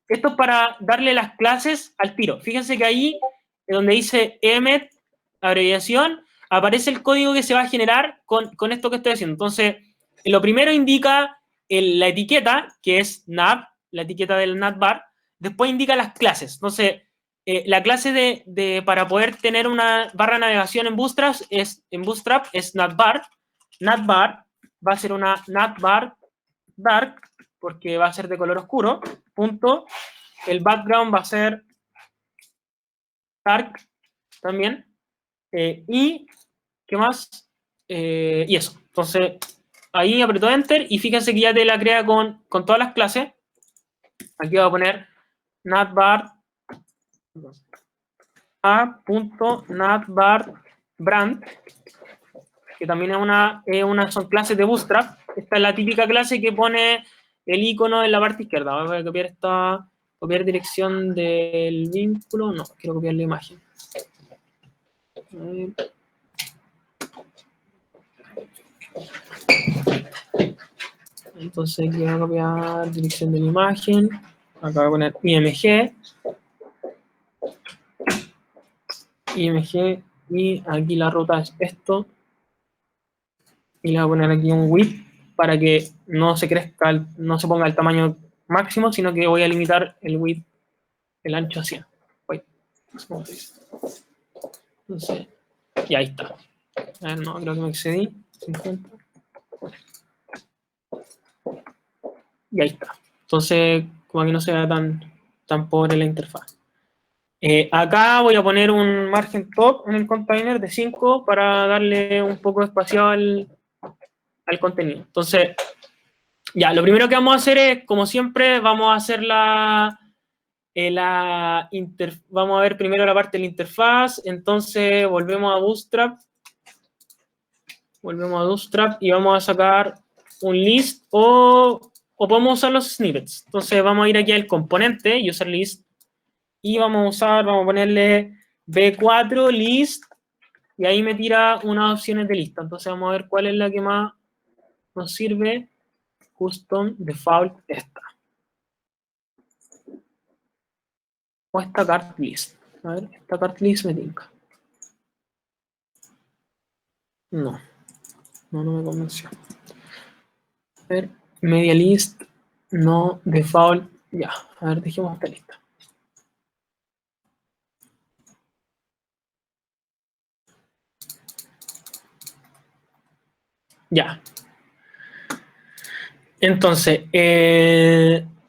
Esto es para darle las clases al tiro. Fíjense que ahí, donde dice emmet, abreviación, aparece el código que se va a generar con esto que estoy haciendo. Entonces, lo primero indica la etiqueta, que es nav, la etiqueta del navbar. Después indica las clases. Entonces, la clase para poder tener una barra de navegación en Bootstrap es navbar. Navbar va a ser una navbar dark, porque va a ser de color oscuro, punto. El background va a ser dark también. Y, ¿qué más? Y eso. Entonces, ahí apretó Enter y fíjense que ya te la crea con todas las clases. Aquí voy a poner navbar a.navbarbrand, que también son clases de Bootstrap. Esta es la típica clase que pone el icono en la parte izquierda. Voy a copiar dirección del vínculo. No, quiero copiar la imagen. Entonces aquí voy a copiar dirección de la imagen. Acá voy a poner IMG, y aquí la ruta es esto. Y le voy a poner aquí un width para que no se crezca, no se ponga el tamaño máximo, sino que voy a limitar el width, el ancho a 100. Entonces, y ahí está. A ver, no, creo que me excedí. 50. Y ahí está. Entonces, como que no sea tan pobre la interfaz. Acá voy a poner un margen top en el container de 5 para darle un poco de espacio al contenido. Entonces, ya, lo primero que vamos a hacer es, como siempre, vamos a hacer vamos a ver primero la parte de la interfaz. Entonces, volvemos a Bootstrap y vamos a sacar un list o podemos usar los snippets. Entonces, vamos a ir aquí al componente, user list, y vamos a ponerle B4 list, y ahí me tira unas opciones de lista. Entonces, vamos a ver cuál es la que más nos sirve. Custom default esta. O esta cart list. A ver, esta cart list me tinca. No me convenció. A ver, media list, no, default, ya. A ver, dejemos esta lista. Ya. Entonces,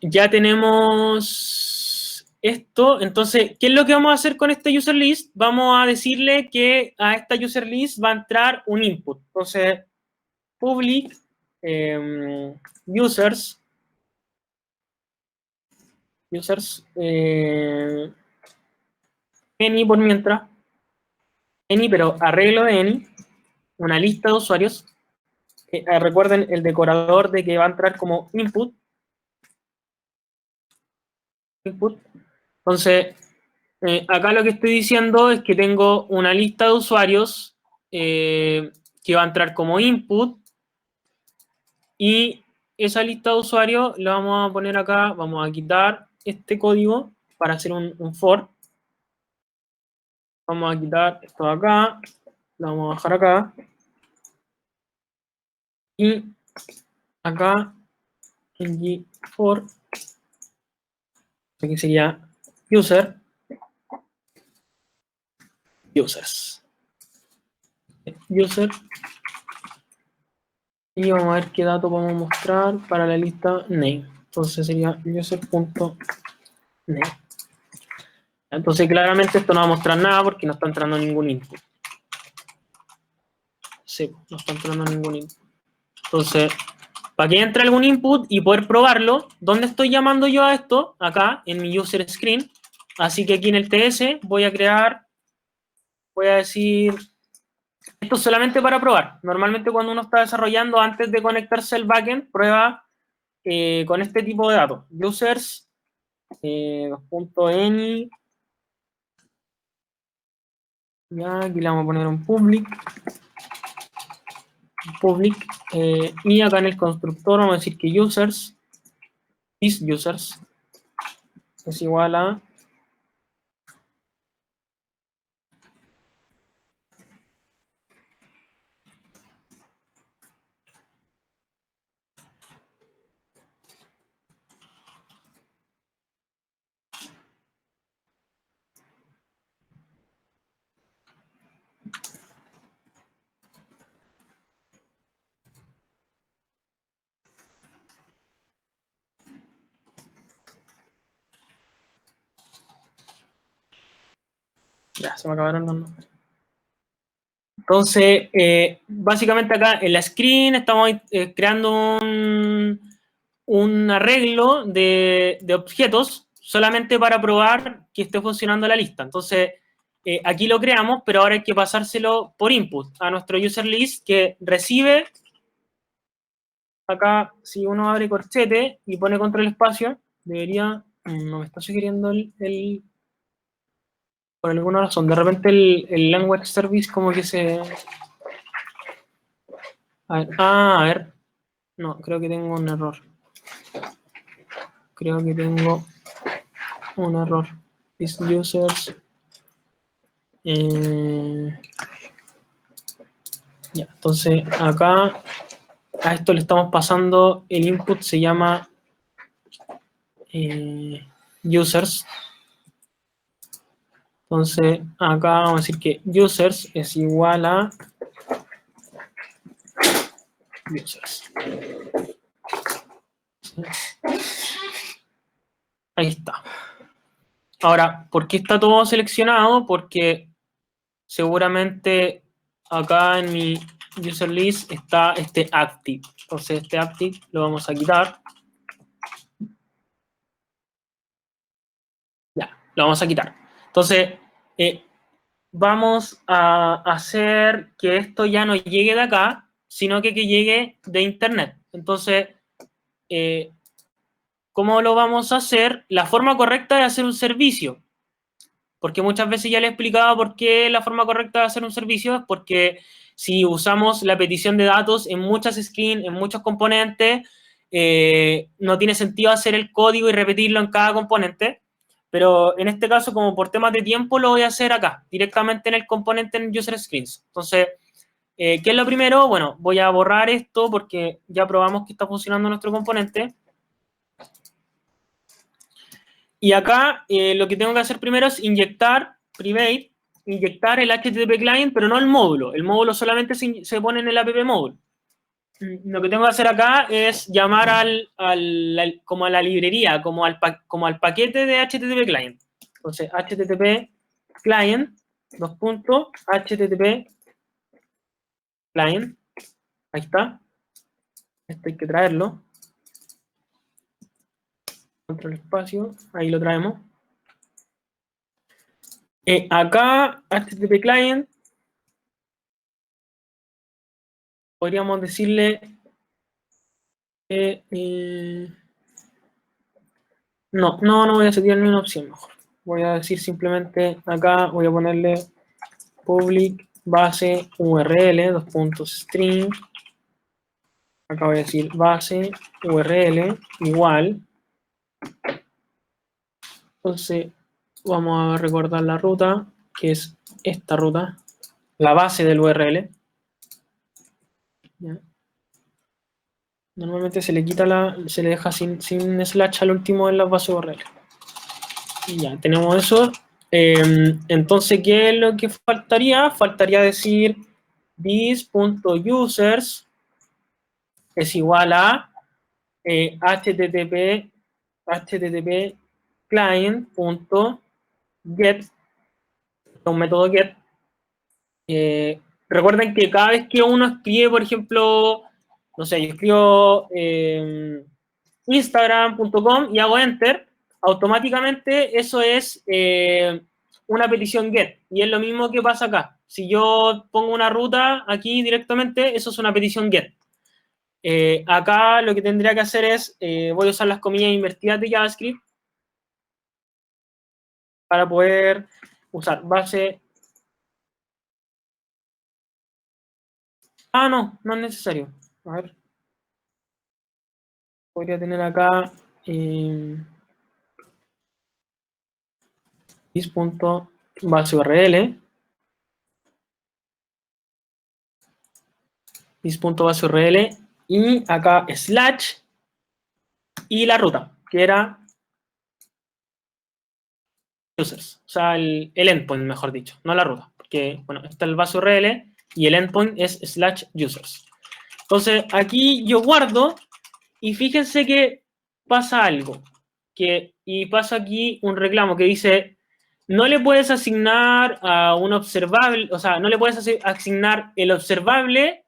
ya tenemos esto. Entonces, ¿qué es lo que vamos a hacer con este user list? Vamos a decirle que a esta user list va a entrar un input. Entonces, public users, any por mientras, any, pero arreglo de any, una lista de usuarios. Recuerden el decorador de que va a entrar como input. Entonces, acá lo que estoy diciendo es que tengo una lista de usuarios que va a entrar como input y esa lista de usuarios la vamos a poner acá, vamos a quitar este código para hacer un for. Vamos a quitar esto de acá, lo vamos a bajar acá y acá en G4, aquí sería users. User. Y vamos a ver qué dato podemos mostrar para la lista name. Entonces sería user.name. Entonces claramente esto no va a mostrar nada porque no está entrando ningún input. Sí, no está entrando ningún input. Entonces, para que entre algún input y poder probarlo, ¿dónde estoy llamando yo a esto? Acá, en mi user screen. Así que aquí en el TS voy a crear, voy a decir, esto es solamente para probar. Normalmente cuando uno está desarrollando, antes de conectarse al backend, prueba con este tipo de datos. Users, .any, ya, aquí le vamos a poner un public, y acá en el constructor vamos a decir que users, is users, es igual a ya, se me acabaron los nombres. Entonces, básicamente acá en la screen estamos creando un arreglo de objetos solamente para probar que esté funcionando la lista. Entonces, aquí lo creamos, pero ahora hay que pasárselo por input a nuestro user list que recibe. Acá, si uno abre corchete y pone control espacio, debería, no me está sugiriendo por alguna razón, de repente el language service como que se... A ver, no, creo que tengo un error. Creo que tengo un error. These users. Ya, entonces acá a esto le estamos pasando, el input se llama users. Entonces acá vamos a decir que users es igual a users. Ahí está. Ahora, ¿por qué está todo seleccionado? Porque seguramente acá en mi user list está este active. Entonces este active lo vamos a quitar. Ya, lo vamos a quitar. Entonces, vamos a hacer que esto ya no llegue de acá, sino que llegue de internet. Entonces, ¿cómo lo vamos a hacer? La forma correcta de hacer un servicio. Porque muchas veces ya le he explicado por qué la forma correcta de hacer un servicio es porque si usamos la petición de datos en muchas screens, en muchos componentes, no tiene sentido hacer el código y repetirlo en cada componente. Pero en este caso, como por temas de tiempo, lo voy a hacer acá, directamente en el componente en user screens. Entonces, ¿qué es lo primero? Bueno, voy a borrar esto porque ya probamos que está funcionando nuestro componente. Y acá lo que tengo que hacer primero es inyectar, private, inyectar el HTTP client, pero no el módulo. El módulo solamente se pone en el app módulo. Lo que tengo que hacer acá es llamar como a la librería, como al paquete de HTTP client. Entonces, HTTP client, HTTP client. Ahí está. Esto hay que traerlo. Control espacio. Ahí lo traemos. Acá, HTTP client. podríamos decirle, no voy a setear ni una opción mejor. Voy a decir simplemente acá, voy a ponerle public base URL, dos puntos string. Acá voy a decir base URL igual. Entonces, vamos a recordar la ruta, que es esta ruta, la base del URL. ¿Ya? Normalmente se le quita se le deja sin slash al último en la base URL. Y ya, tenemos eso. Entonces, ¿qué es lo que faltaría? Faltaría decir this.users es igual a http client.get, un método get. Recuerden que cada vez que uno escribe, por ejemplo, no sé, yo escribo instagram.com y hago enter, automáticamente eso es una petición get. Y es lo mismo que pasa acá. Si yo pongo una ruta aquí directamente, eso es una petición get. Acá lo que tendría que hacer es, voy a usar las comillas invertidas de JavaScript para poder usar base. Ah, no es necesario. A ver. Podría tener acá this.baseurl, this.baseurl y acá slash y la ruta, que era users, o sea, el endpoint, mejor dicho, no la ruta, porque, bueno, está el base URL y el endpoint es slash users. Entonces, aquí yo guardo y fíjense que pasa algo, y pasa aquí un reclamo que dice, no le puedes asignar a un observable, o sea, no le puedes asignar el observable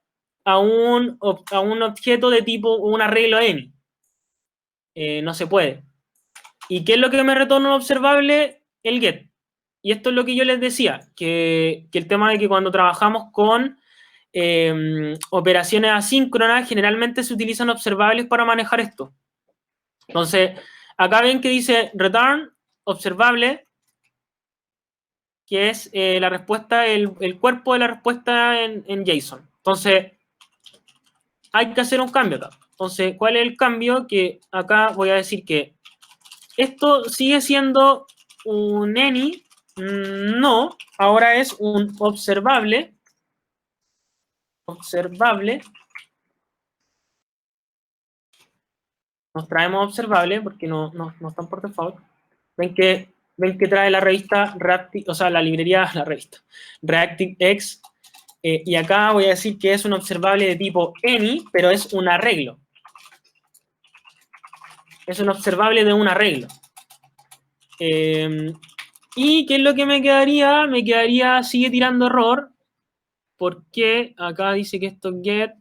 a un objeto de tipo, un arreglo any. No se puede. ¿Y qué es lo que me retorna un observable? El get. Y esto es lo que yo les decía, que el tema de que cuando trabajamos con operaciones asíncronas, generalmente se utilizan observables para manejar esto. Entonces, acá ven que dice return observable, que es la respuesta, el cuerpo de la respuesta en JSON. Entonces, hay que hacer un cambio acá. Entonces, ¿cuál es el cambio? Que acá voy a decir que esto sigue siendo un any, no, ahora es un observable, nos traemos observable porque no están por default. Ven que trae la revista Reactive, o sea, la librería, la revista ReactiveX, y acá voy a decir que es un observable de tipo any, pero es un arreglo. Es un observable de un arreglo. ¿Y qué es lo que me quedaría? Me quedaría, sigue tirando error, porque acá dice que esto get,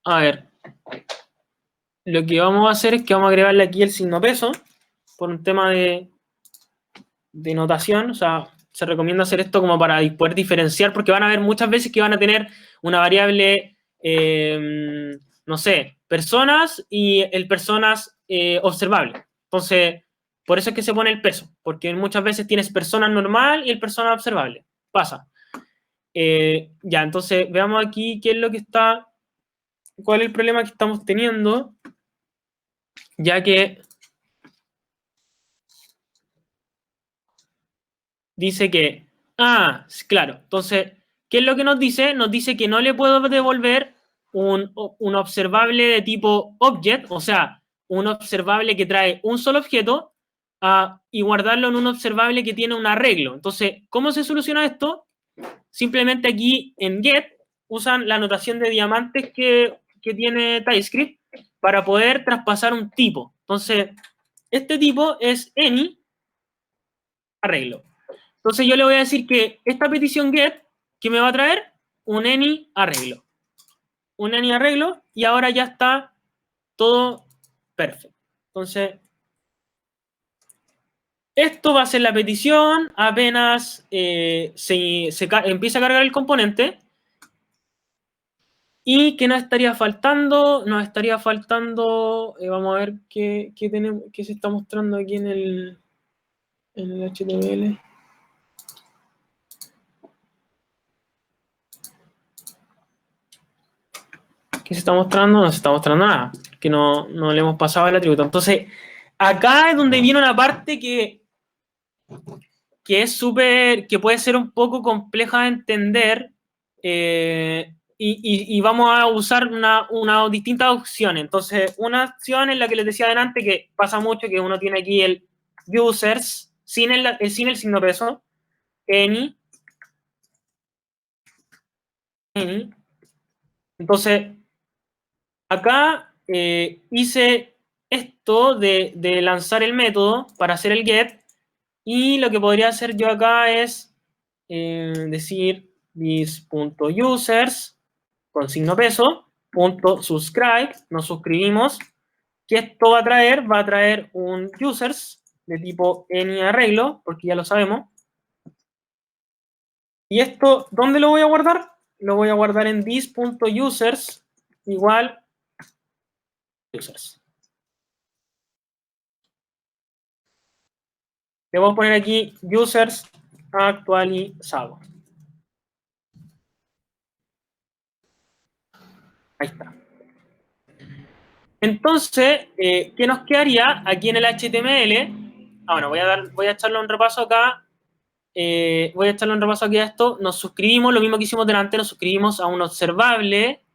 a ver, lo que vamos a hacer es que vamos a agregarle aquí el signo peso, por un tema de notación, o sea, se recomienda hacer esto como para poder diferenciar, porque van a haber muchas veces que van a tener una variable, no sé, personas y el personas observable. Entonces, por eso es que se pone el peso, porque muchas veces tienes personas normal y el persona observable. Pasa. Ya, entonces veamos aquí qué es lo que está, cuál es el problema que estamos teniendo, ya que dice que, claro, entonces, ¿qué es lo que nos dice? Nos dice que no le puedo devolver un observable de tipo object, o sea, un observable que trae un solo objeto, y guardarlo en un observable que tiene un arreglo. Entonces, ¿cómo se soluciona esto? Simplemente aquí en get usan la notación de diamantes que tiene TypeScript para poder traspasar un tipo. Entonces, este tipo es any arreglo. Entonces yo le voy a decir que esta petición get, que me va a traer un any arreglo. Un any arreglo y ahora ya está todo perfecto. Entonces, Esto va a ser la petición apenas empieza a cargar el componente. ¿Y qué nos estaría faltando? Nos estaría faltando, vamos a ver qué tenemos, qué se está mostrando aquí en el HTML. ¿Qué se está mostrando? No se está mostrando nada, que no le hemos pasado el atributo. Entonces, acá es donde viene una parte que es súper, que puede ser un poco compleja de entender, y vamos a usar una distintas opciones. Entonces, una opción es la que les decía adelante, que pasa mucho, que uno tiene aquí el users, sin el signo peso, any. Entonces, acá hice esto de lanzar el método para hacer el get, y lo que podría hacer yo acá es decir this.users con signo peso, punto subscribe, nos suscribimos, que esto va a traer un users de tipo anyArreglo, porque ya lo sabemos. Y esto, ¿dónde lo voy a guardar? Lo voy a guardar en this.users igual users. Le voy a poner aquí users actualizado. Ahí está. Entonces, ¿qué nos quedaría aquí en el HTML? Bueno, voy a echarle un repaso acá. Voy a echarle un repaso aquí a esto. Nos suscribimos, lo mismo que hicimos delante, nos suscribimos a un observable.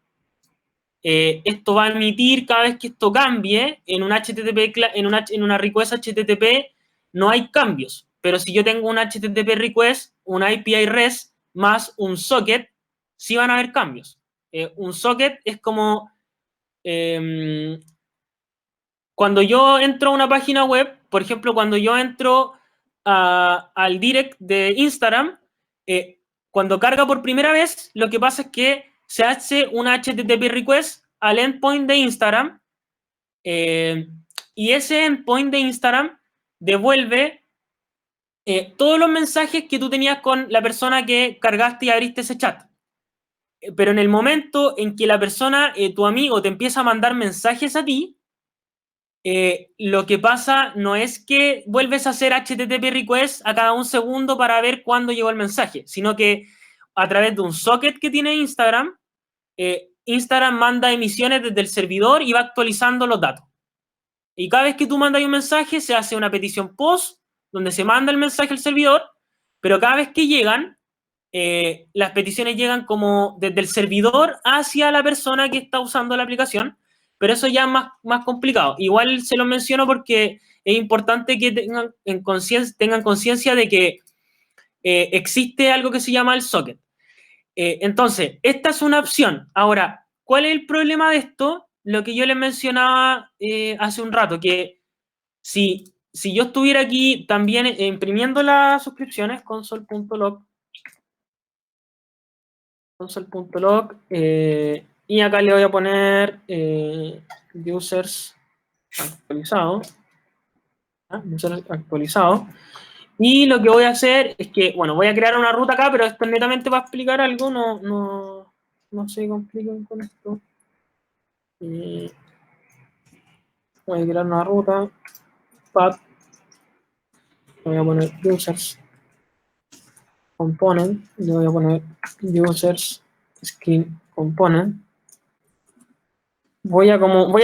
Esto va a emitir cada vez que esto cambie. En un HTTP, en una request HTTP no hay cambios. Pero si yo tengo un HTTP request, un API REST más un socket, sí van a haber cambios. Un socket es como cuando yo entro a una página web, por ejemplo, cuando yo entro al direct de Instagram, cuando carga por primera vez, lo que pasa es que se hace una HTTP request al endpoint de Instagram, y ese endpoint de Instagram devuelve todos los mensajes que tú tenías con la persona que cargaste y abriste ese chat. Pero en el momento en que la persona, tu amigo, te empieza a mandar mensajes a ti, lo que pasa no es que vuelves a hacer HTTP request a cada un segundo para ver cuándo llegó el mensaje, sino que a través de un socket que tiene Instagram, Instagram manda emisiones desde el servidor y va actualizando los datos. Y cada vez que tú mandas un mensaje, se hace una petición post, donde se manda el mensaje al servidor, pero cada vez que llegan, las peticiones llegan como desde el servidor hacia la persona que está usando la aplicación, pero eso ya es más complicado. Igual se lo menciono porque es importante que tengan conciencia de que existe algo que se llama el socket. Entonces, esta es una opción. Ahora, ¿cuál es el problema de esto? Lo que yo les mencionaba hace un rato, que si yo estuviera aquí también imprimiendo las suscripciones, console.log, y acá le voy a poner users actualizado, users actualizado, y lo que voy a hacer es que, bueno, voy a crear una ruta acá, pero esto es netamente para explicar algo, no se compliquen con esto. Voy a crear una ruta, path, voy a poner users component, le voy a poner users screen component. Voy a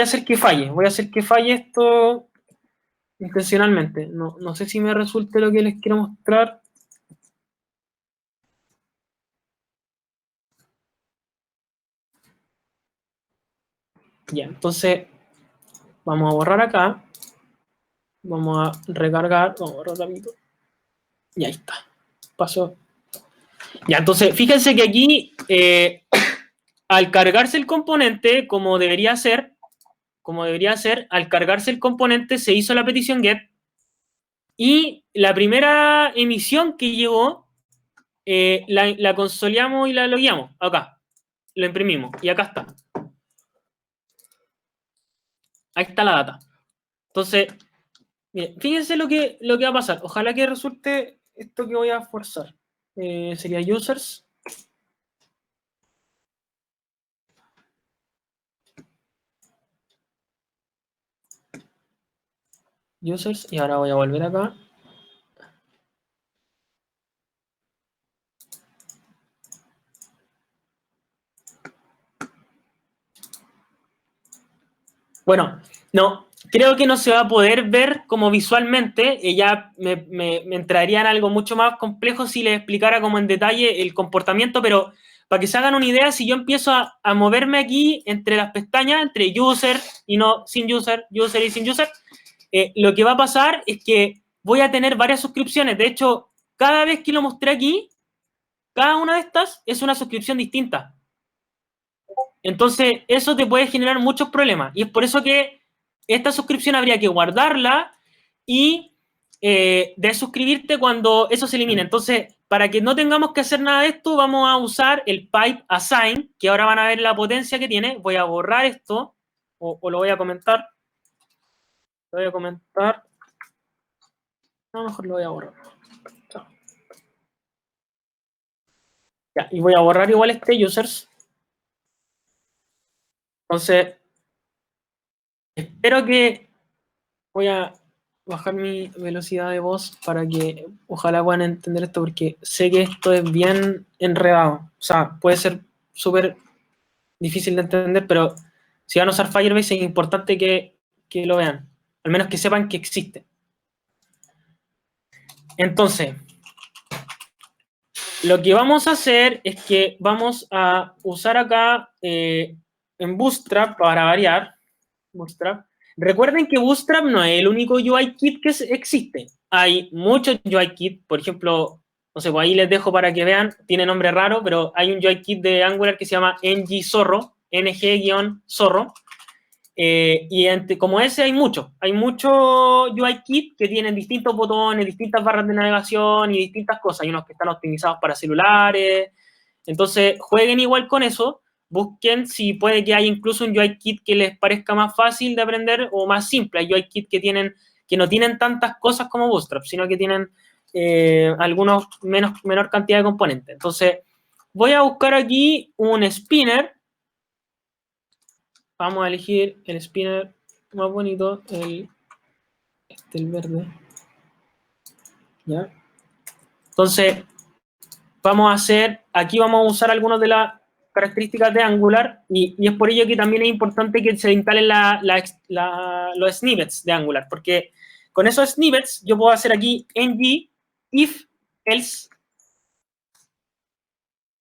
hacer que falle esto intencionalmente. No sé si me resulte lo que les quiero mostrar. Ya, entonces vamos a borrar acá. Vamos a recargar. Vamos a borrar rápido. Y ahí está. Pasó. Ya, entonces fíjense que aquí, al cargarse el componente, como debería ser, al cargarse el componente se hizo la petición get, y la primera emisión que llegó la consoleamos y la logueamos acá. Lo imprimimos y acá está. Ahí está la data. Entonces, Miren, fíjense lo que va a pasar. Ojalá que resulte esto que voy a forzar. Sería users. Users. Y ahora voy a volver acá. Bueno, no, creo que no se va a poder ver como visualmente, ya me entraría en algo mucho más complejo si les explicara como en detalle el comportamiento, pero para que se hagan una idea, si yo empiezo a moverme aquí entre las pestañas, entre user y no sin user, user y sin user, lo que va a pasar es que voy a tener varias suscripciones. De hecho, cada vez que lo mostré aquí, cada una de estas es una suscripción distinta. Entonces, eso te puede generar muchos problemas. Y es por eso que esta suscripción habría que guardarla y desuscribirte cuando eso se elimine. Entonces, para que no tengamos que hacer nada de esto, vamos a usar el pipe assign, que ahora van a ver la potencia que tiene. Voy a borrar esto, o lo voy a comentar. Lo voy a comentar. A lo mejor lo voy a borrar. Chao. Ya, y voy a borrar igual este users. Entonces, espero que voy a bajar mi velocidad de voz para que ojalá puedan entender esto, porque sé que esto es bien enredado. O sea, puede ser súper difícil de entender, pero si van a usar Firebase es importante que lo vean. Al menos que sepan que existe. Entonces, lo que vamos a hacer es que vamos a usar acá en Bootstrap, para variar, Bootstrap. Recuerden que Bootstrap no es el único UI kit que existe. Hay muchos UI kit, por ejemplo, no sé, pues ahí les dejo para que vean, tiene nombre raro, pero hay un UI kit de Angular que se llama ng-zorro, ng-zorro, y como ese hay muchos UI kit que tienen distintos botones, distintas barras de navegación y distintas cosas. Hay unos que están optimizados para celulares. Entonces, jueguen igual con eso. Busquen si puede que haya incluso un UI kit que les parezca más fácil de aprender o más simple. Hay UI kit que no tienen tantas cosas como Bootstrap, sino que tienen algunos menor cantidad de componentes. Entonces, voy a buscar aquí un spinner. Vamos a elegir el spinner más bonito, el verde. ¿Ya? Entonces, aquí vamos a usar algunas de las características de Angular y es por ello que también es importante que se instalen los snippets de Angular, porque con esos snippets yo puedo hacer aquí ng, if, else,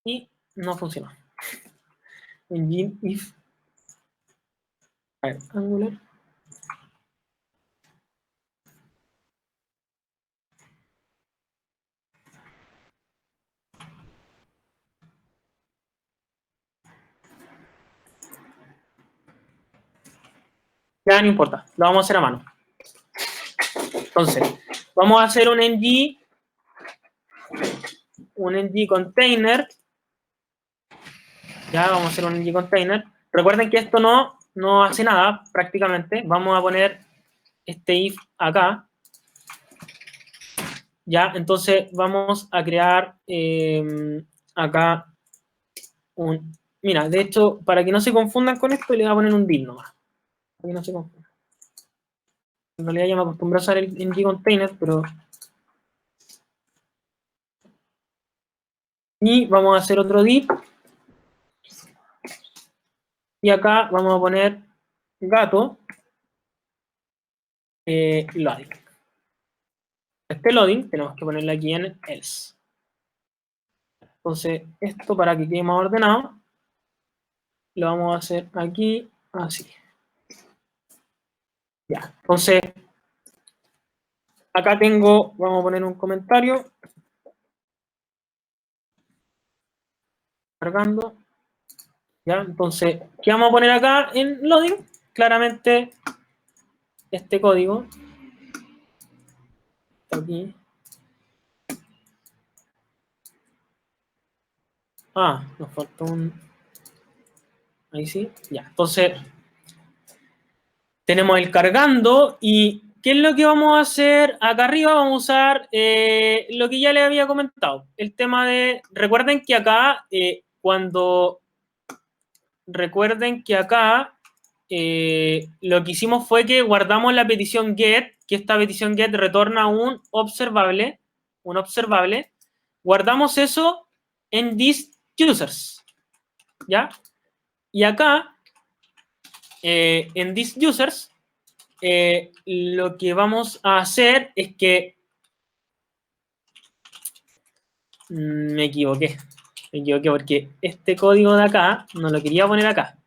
y no funciona. ng, if, a ver, Angular. Ya no importa, lo vamos a hacer a mano. Entonces, vamos a hacer un ng container. Ya vamos a hacer un ng container. Recuerden que esto no hace nada prácticamente. Vamos a poner este if acá. Ya, entonces vamos a crear acá un... Mira, de hecho, para que no se confundan con esto, le voy a poner un div nomás. Para que no se confundan. En realidad ya me acostumbré a usar el ng container, pero... Y vamos a hacer otro div. Y acá vamos a poner gato loading. Este loading tenemos que ponerlo aquí en else. Entonces, esto para que quede más ordenado, lo vamos a hacer aquí, así. Ya, entonces, acá vamos a poner un comentario. Cargando. Ya, entonces, ¿qué vamos a poner acá en loading? Claramente, este código. Está aquí. Ah, nos faltó un... Ahí sí, ya. Entonces, tenemos el cargando y ¿qué es lo que vamos a hacer? Acá arriba vamos a usar lo que ya les había comentado. El tema de, recuerden que acá, lo que hicimos fue que guardamos la petición get, que esta petición get retorna un observable, guardamos eso en this users, ¿ya? Y acá, en this users, lo que vamos a hacer es que me equivoqué porque este código de acá no lo quería poner acá.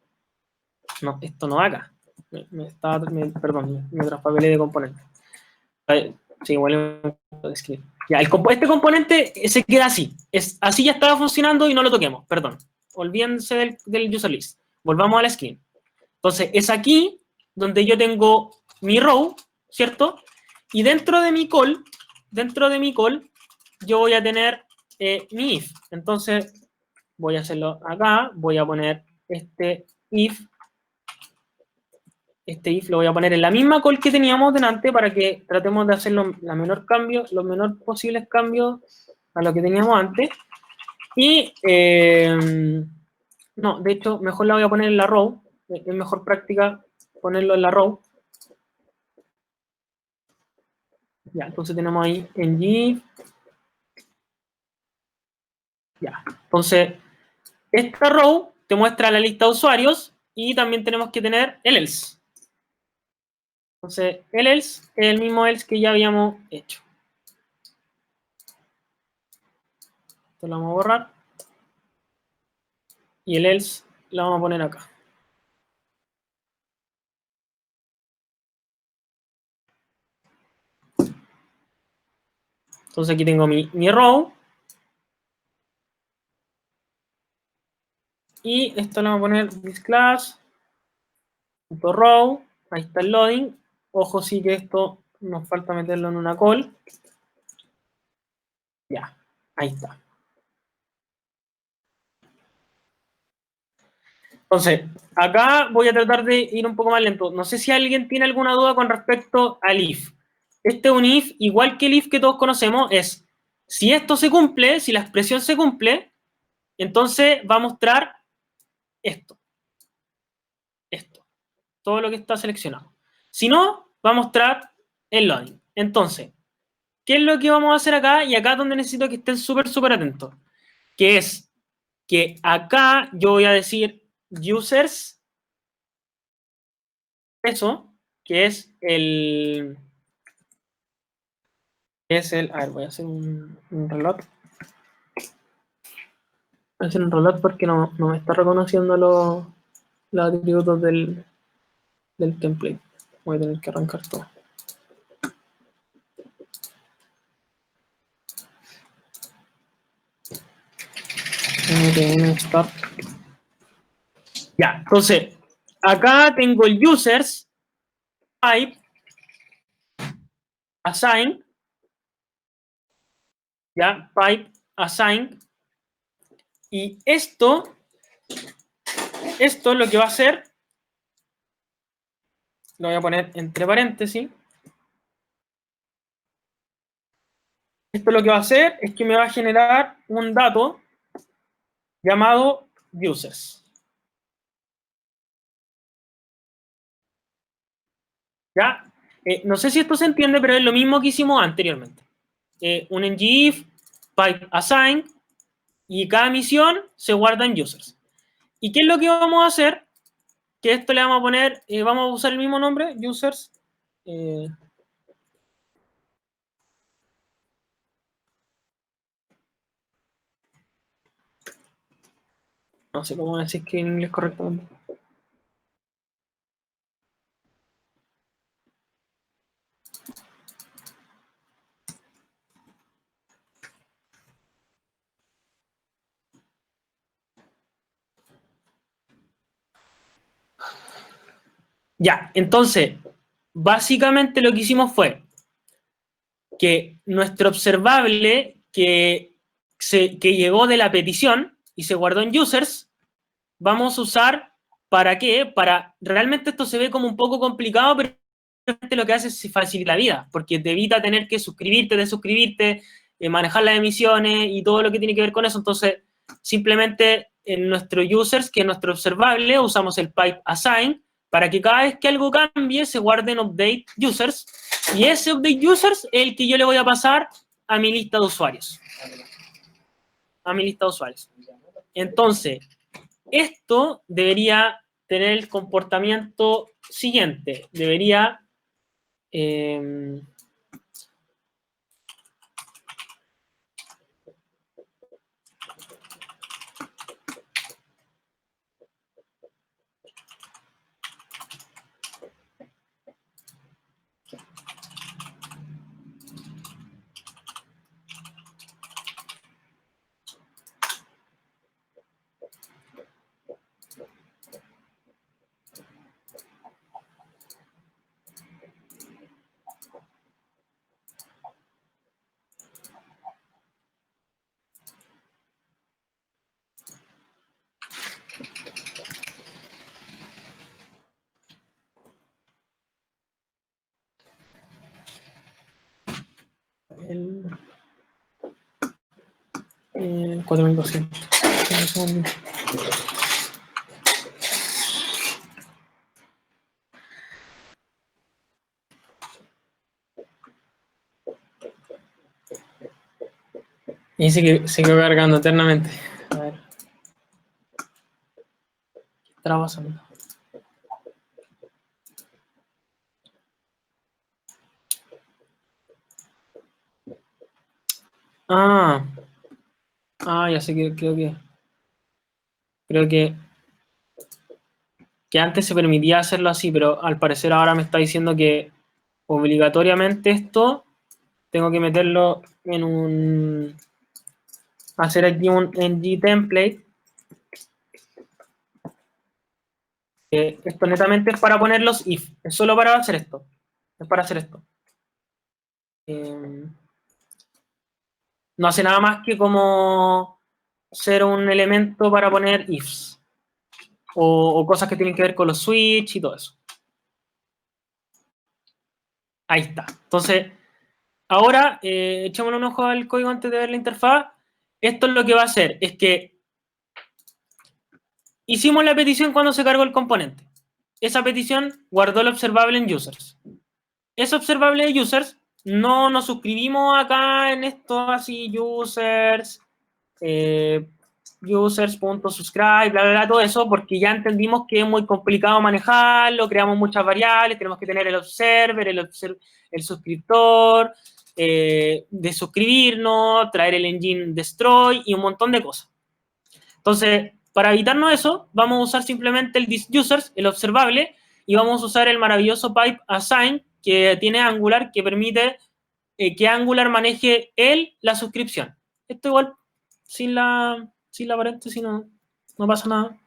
No, esto no va acá. Perdón, me traspapelé de componente. Sí, igual escribir. Ya, este componente se queda así. Así ya estaba funcionando y no lo toquemos. Perdón. Olvídense del user list. Volvamos a la screen. Entonces, es aquí donde yo tengo mi row, ¿cierto? Y dentro de mi call, yo voy a tener mi if. Entonces, voy a hacerlo acá. Por a poner este if lo voy a poner en la misma call que teníamos delante para que tratemos de hacer los menor posibles cambios a lo que teníamos antes. Y, no, de hecho, mejor la voy a poner en la row. Es mejor práctica ponerlo en la row. Ya, entonces tenemos ahí en G. Ya, entonces, esta row te muestra la lista de usuarios y también tenemos que tener el else. Entonces, el else es el mismo else que ya habíamos hecho. Esto lo vamos a borrar. Y el else lo vamos a poner acá. Entonces aquí tengo mi row. Y esto lo vamos a poner this class, .row. Ahí está el loading. Ojo, sí que esto nos falta meterlo en una call. Ya, ahí está. Entonces, acá voy a tratar de ir un poco más lento. No sé si alguien tiene alguna duda con respecto al if. Este es un if, igual que el if que todos conocemos, es si esto se cumple, si la expresión se cumple, entonces va a mostrar esto. Todo lo que está seleccionado. Si no, va a mostrar el loading. Entonces, ¿qué es lo que vamos a hacer acá? Y acá es donde necesito que estén súper atentos. Que es que acá yo voy a decir users, eso, que es el... a ver, voy a hacer un reload. Voy a hacer un reload porque no me está reconociendo los atributos del template. Voy a tener que arrancar todo. Start. Ya, entonces, acá tengo el users, type, assign, ya, pipe, assign, y esto lo que va a hacer, lo voy a poner entre paréntesis, esto lo que va a hacer es que me va a generar un dato llamado users. ¿Ya? No sé si esto se entiende, pero es lo mismo que hicimos anteriormente. Un ngIf, pipe assign, y cada misión se guarda en users. ¿Y qué es lo que vamos a hacer? Que esto le vamos a poner, vamos a usar el mismo nombre, users. No sé cómo decir que en inglés correctamente. Ya, entonces, básicamente lo que hicimos fue que nuestro observable que llegó de la petición y se guardó en users, vamos a usar, ¿para qué? Realmente esto se ve como un poco complicado, pero lo que hace es facilitar la vida, porque te evita tener que suscribirte, desuscribirte, manejar las emisiones y todo lo que tiene que ver con eso. Entonces, simplemente en nuestro users, que es nuestro observable, usamos el pipe assign para que cada vez que algo cambie se guarde en update users, y ese update users es el que yo le voy a pasar a mi lista de usuarios. A mi lista de usuarios. Entonces, esto debería tener el comportamiento siguiente. Debería... el 4200. Y dice que se quedó cargando eternamente. A ver. ¿Qué estará pasando? Ya sé que creo que antes se permitía hacerlo así, pero al parecer ahora me está diciendo que obligatoriamente esto tengo que meterlo en un... hacer aquí un ng template. Esto netamente es para poner los if, es solo para hacer esto. Es para hacer esto. No hace nada más que como ser un elemento para poner ifs. O cosas que tienen que ver con los switch y todo eso. Ahí está. Entonces, ahora echémosle un ojo al código antes de ver la interfaz. Esto es lo que va a hacer, es que hicimos la petición cuando se cargó el componente. Esa petición guardó el observable en users. Ese observable de users no nos suscribimos acá en esto así, users, users.subscribe, bla, bla, bla, todo eso, porque ya entendimos que es muy complicado manejarlo, creamos muchas variables, tenemos que tener el observer, el suscriptor, de suscribirnos, traer el engine destroy y un montón de cosas. Entonces, para evitarnos eso, vamos a usar simplemente el thisUsers, el observable, y vamos a usar el maravilloso pipe assign que tiene Angular, que permite que Angular maneje la suscripción. Esto igual, sin la paréntesis, no pasa nada.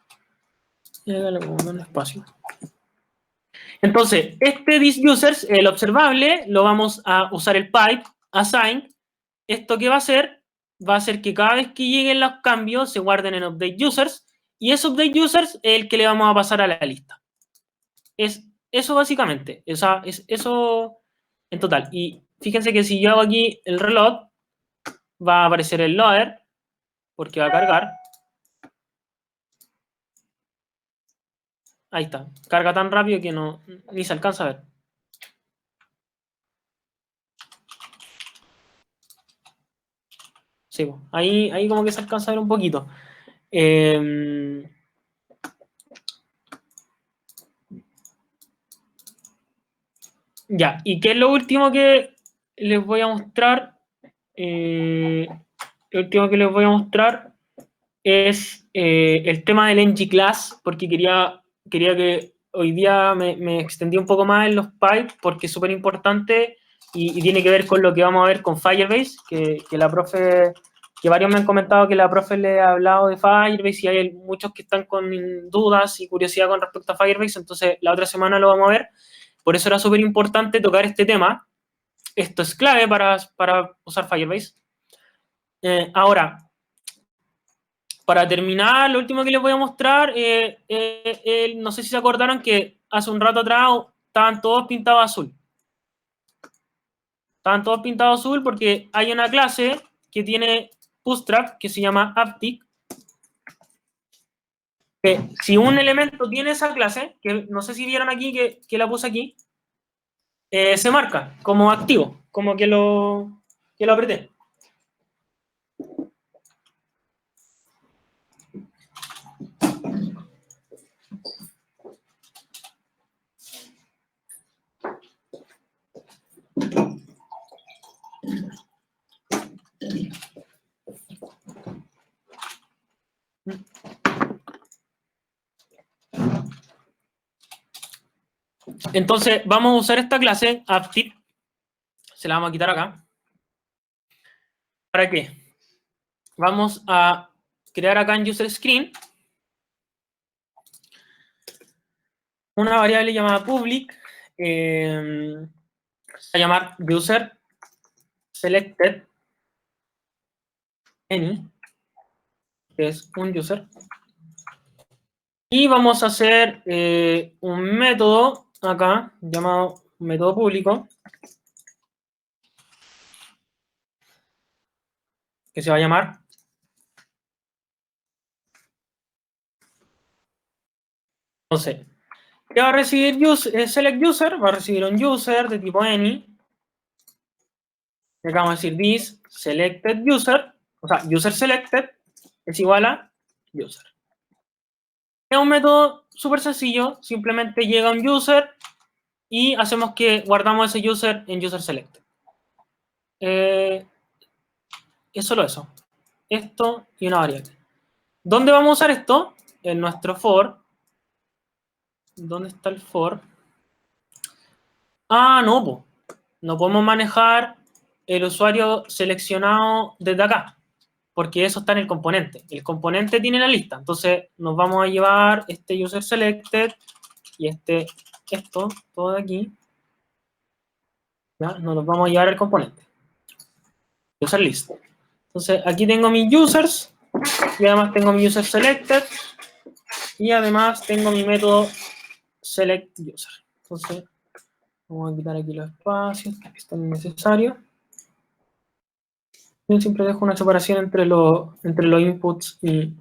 Dale como un espacio. Entonces, este thisUsers, el observable, lo vamos a usar el pipe assign. ¿Esto qué va a hacer? Va a hacer que cada vez que lleguen los cambios se guarden en update users, y ese update users es el que le vamos a pasar a la lista. Es eso básicamente. Es eso en total. Y fíjense que si yo hago aquí el reload, va a aparecer el loader, porque va a cargar. Ahí está. Carga tan rápido que ni se alcanza a ver. Sí, ahí como que se alcanza a ver un poquito. Ya, ¿y qué es lo último que les voy a mostrar? Lo último que les voy a mostrar es el tema del ng-class, porque quería que hoy día me extendí un poco más en los pipes, porque es súper importante y tiene que ver con lo que vamos a ver con Firebase, que la profe, que varios me han comentado que la profe le ha hablado de Firebase y hay muchos que están con dudas y curiosidad con respecto a Firebase, entonces la otra semana lo vamos a ver. Por eso era súper importante tocar este tema. Esto es clave para usar Firebase. Ahora, para terminar, lo último que les voy a mostrar, no sé si se acordaron que hace un rato atrás estaban todos pintados azul. Estaban todos pintados azul porque hay una clase que tiene Bootstrap que se llama Uptick. Que si un elemento tiene esa clase, que no sé si vieron aquí que la puse aquí, se marca como activo, como que lo apreté. Entonces, vamos a usar esta clase, Uptick. Se la vamos a quitar acá. ¿Para qué? Vamos a crear acá en UserScreen una variable llamada public. Se va a llamar user_selected any, que es un user. Y vamos a hacer un método acá, llamado método público, que se va a llamar entonces, ¿qué va a recibir select user? Va a recibir un user de tipo any. Y acá vamos a decir this selected user, o sea, user selected es igual a user. Es un método súper sencillo, simplemente llega un user y hacemos que guardamos ese user en user selected. Es solo eso. Esto y una variable. ¿Dónde vamos a usar esto? En nuestro for. ¿Dónde está el for? Ah, no, no podemos manejar el usuario seleccionado desde acá, porque eso está en el componente. El componente tiene la lista, entonces nos vamos a llevar este user selected y esto, todo de aquí. ¿Ya? Nos los vamos a llevar al componente. User list. Entonces, aquí tengo mis users, y además tengo mi user selected, y además tengo mi método select user. Entonces, vamos a quitar aquí los espacios que están innecesarios. Yo siempre dejo una separación entre los inputs y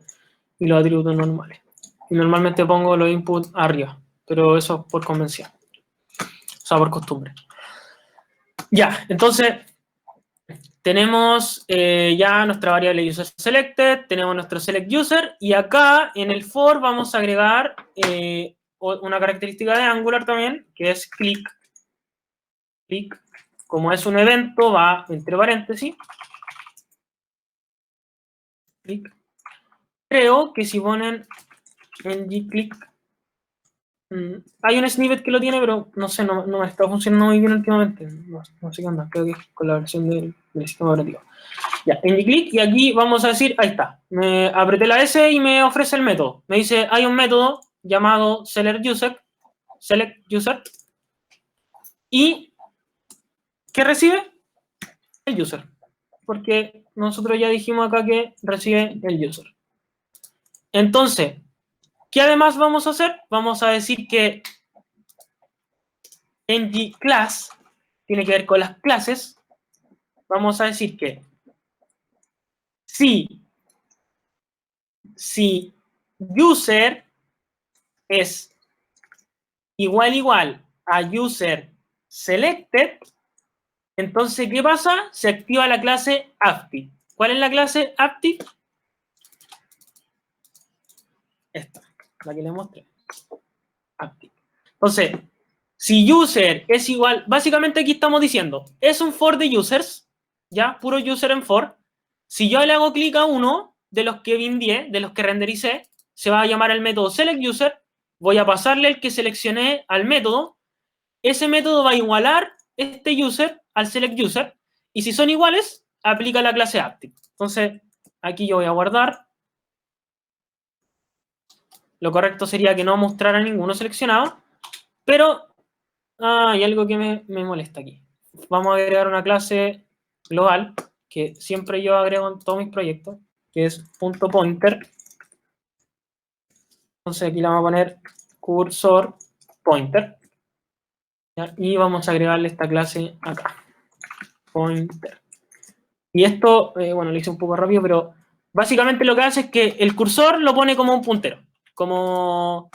los atributos normales. Y normalmente pongo los inputs arriba, pero eso es por convención. O sea, por costumbre. Ya, entonces tenemos ya nuestra variable user selected, tenemos nuestro select user, y acá en el for vamos a agregar una característica de Angular también, que es click. Click, como es un evento, va entre paréntesis. Click. Creo que si ponen en gclick, hay un snippet que lo tiene, pero no sé, no me está funcionando muy bien últimamente. No sé qué onda, creo que es con la versión del sistema operativo. Ya, en gclick, y aquí vamos a decir, ahí está. Me apreté la S y me ofrece el método. Me dice, hay un método llamado select user, y ¿qué recibe? El user. Porque nosotros ya dijimos acá que recibe el user. Entonces, ¿qué además vamos a hacer? Vamos a decir que ngClass tiene que ver con las clases. Vamos a decir que si user es igual a user selected, entonces, ¿qué pasa? Se activa la clase Uptick. ¿Cuál es la clase Uptick? Esta, la que le mostré. Uptick. Entonces, si user es igual, básicamente aquí estamos diciendo, es un for de users, ya, puro user en for. Si yo le hago clic a uno de los que bindié, de los que rendericé, se va a llamar el método selectUser, voy a pasarle el que seleccioné al método, ese método va a igualar este user al selectUser, y si son iguales, aplica la clase Uptick. Entonces, aquí yo voy a guardar. Lo correcto sería que no mostrara ninguno seleccionado, pero hay algo que me molesta aquí. Vamos a agregar una clase global, que siempre yo agrego en todos mis proyectos, que es .pointer. Entonces aquí le vamos a poner cursor pointer. ¿ya? Y vamos a agregarle esta clase acá, pointer. Y esto, bueno, lo hice un poco rápido, pero básicamente lo que hace es que el cursor lo pone como un puntero, como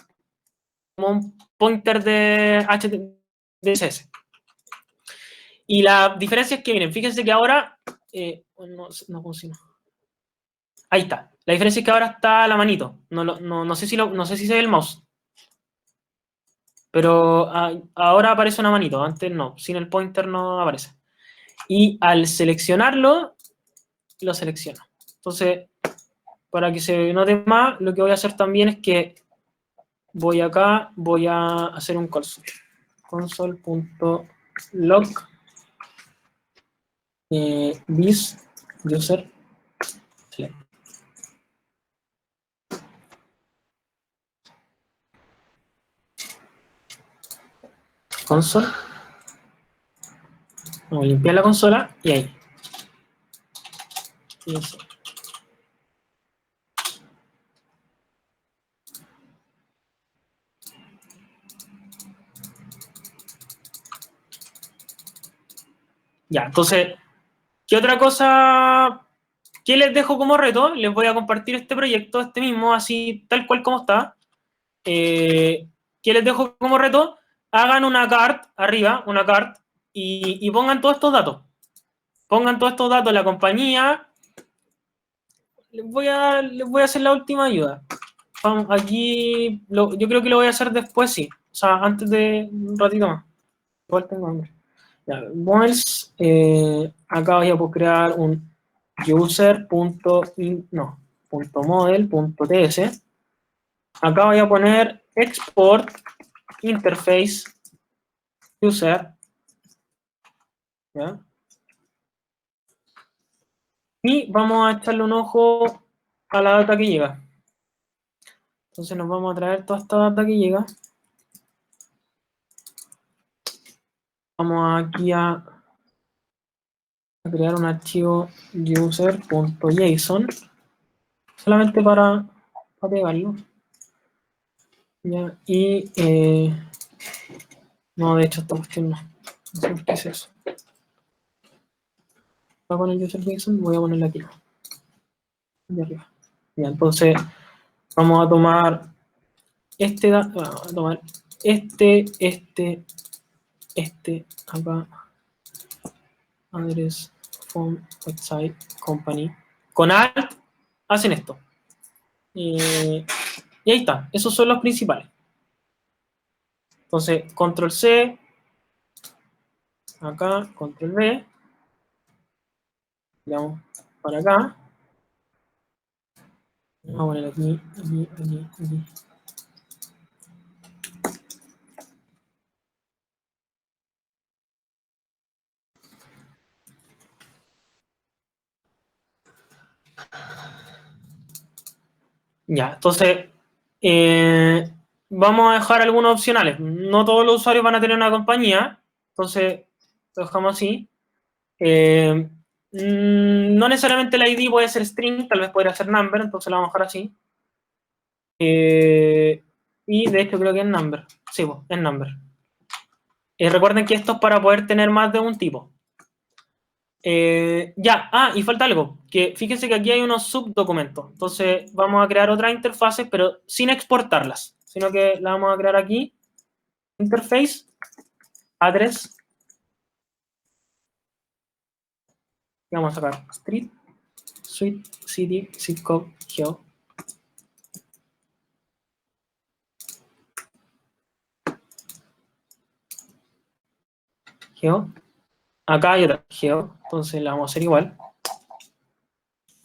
un pointer de HTTPS. Y la diferencia es que, miren, fíjense que ahora, no funciona. Ahí está. La diferencia es que ahora está la manito. No sé si se ve el mouse. Pero ahora aparece una manito. Antes no. Sin el pointer no aparece. Y al seleccionarlo, lo selecciono. Entonces, para que se note más, lo que voy a hacer también es que voy acá, voy a hacer un console. Console.log this user select. Console. Vamos a limpiar la consola y ahí. Y eso. Ya, entonces, ¿qué otra cosa? ¿Qué les dejo como reto? Les voy a compartir este proyecto, este mismo, así tal cual como está. ¿Qué les dejo como reto? Hagan una card arriba, una card, y pongan todos estos datos. Pongan todos estos datos de la compañía. Les voy a hacer la última ayuda. Aquí, yo creo que lo voy a hacer después, sí. O sea, antes de un ratito más. Igual tengo hambre. Ya, Models, acá voy a crear un user.model.ts. Acá voy a poner export interface user. ¿Ya? Y vamos a echarle un ojo a la data que llega. Entonces nos vamos a traer toda esta data que llega. Vamos aquí a crear un archivo user.json solamente para pegarlo. ¿Ya? Y no, de hecho esta cuestión no. No sé qué es eso. Voy a poner user.json, voy a ponerla aquí. De arriba. Ya, entonces vamos a tomar vamos a tomar acá, address, phone, website, company. Con alt hacen esto. Y ahí está, esos son los principales. Entonces, control C, acá, control V, le damos para acá. Vamos a poner aquí. Ya, entonces, vamos a dejar algunos opcionales. No todos los usuarios van a tener una compañía, entonces lo dejamos así. No necesariamente la ID puede ser string, tal vez podría ser number, entonces la vamos a dejar así. Y de hecho creo que es number. Sí, pues, es number. Recuerden que esto es para poder tener más de un tipo. Y falta algo, que fíjense que aquí hay unos subdocumentos, entonces vamos a crear otras interfaces, pero sin exportarlas, sino que la vamos a crear aquí, interface, address, y vamos a sacar street, suite, city, zip code, geo. Geo, acá hay otra, geo, entonces la vamos a hacer igual,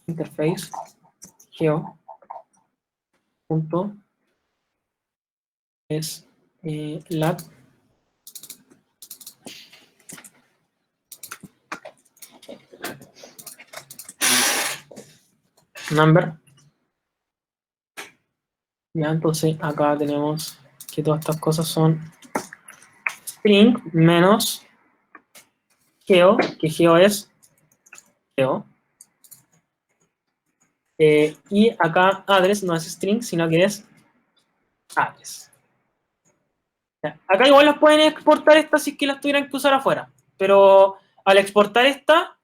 interface, geo, punto, es lat, number. Ya, entonces acá tenemos que todas estas cosas son string menos geo, que geo es geo. Y acá address no es string, sino que es address. Acá igual las pueden exportar estas si es que las tuvieran que usar afuera, pero al exportar esta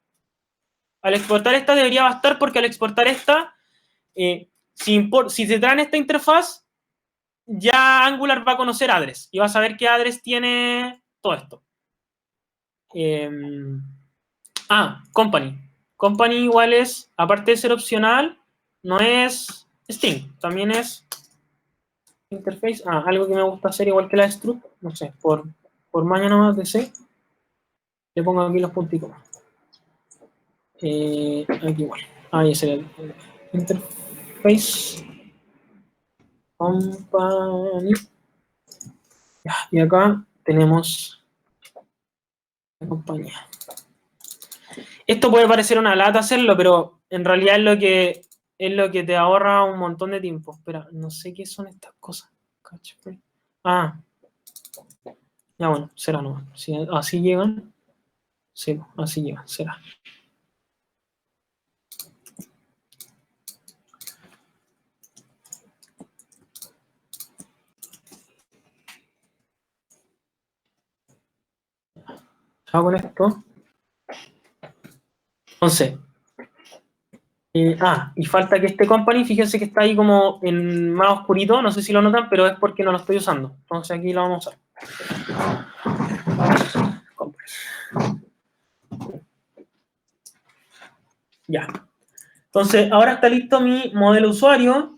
debería bastar, porque al exportar esta, si se traen esta interfaz, ya Angular va a conocer address y va a saber qué address tiene todo esto. Company. Company igual es, aparte de ser opcional, no es string, también es interface. Algo que me gusta hacer igual que la struct, no sé, por maña nomás de C, le pongo aquí los puntitos. Aquí igual. Ahí sería el interface company. Y acá tenemos la compañía. Esto puede parecer una lata hacerlo, pero en realidad es lo que te ahorra un montón de tiempo. Espera, no sé qué son estas cosas. Ya bueno, será no. Si así llegan, sí, así llegan, será. Hago con esto. Entonces, y falta que este company, fíjense que está ahí como en más oscurito, no sé si lo notan, pero es porque no lo estoy usando. Entonces aquí lo vamos a usar. Ya. Entonces, ahora está listo mi modelo usuario.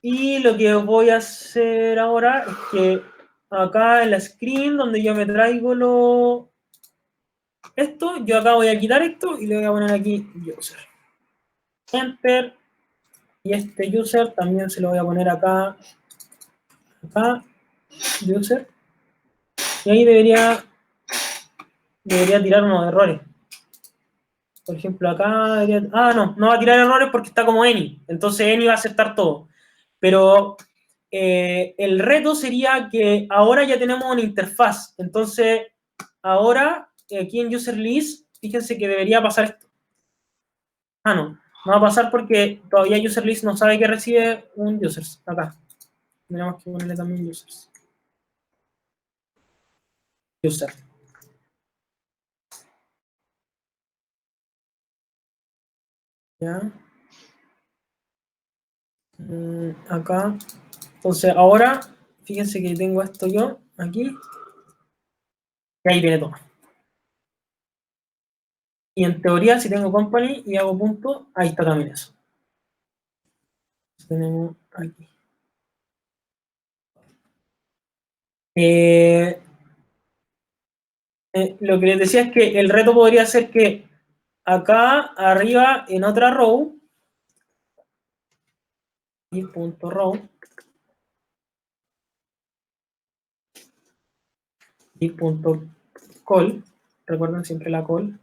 Y lo que voy a hacer ahora es que acá en la screen donde yo me traigo esto, yo acá voy a quitar esto y le voy a poner aquí user. Enter. Y este user también se lo voy a poner acá, user. Y ahí debería tirar unos errores. Por ejemplo, acá debería... no va a tirar errores porque está como any. Entonces any va a aceptar todo. Pero el reto sería que ahora ya tenemos una interfaz. Entonces, ahora, aquí en user list, fíjense que debería pasar esto. No va a pasar porque todavía user list no sabe que recibe un users. Acá. Tenemos que ponerle también users. User. ¿Ya? Acá. Entonces, ahora, fíjense que tengo esto yo, aquí. Y ahí viene todo. Y en teoría, si tengo company y hago punto, ahí está también eso. Tenemos aquí. Lo que les decía es que el reto podría ser que acá arriba en otra row, y punto row, y punto call, recuerden siempre la call,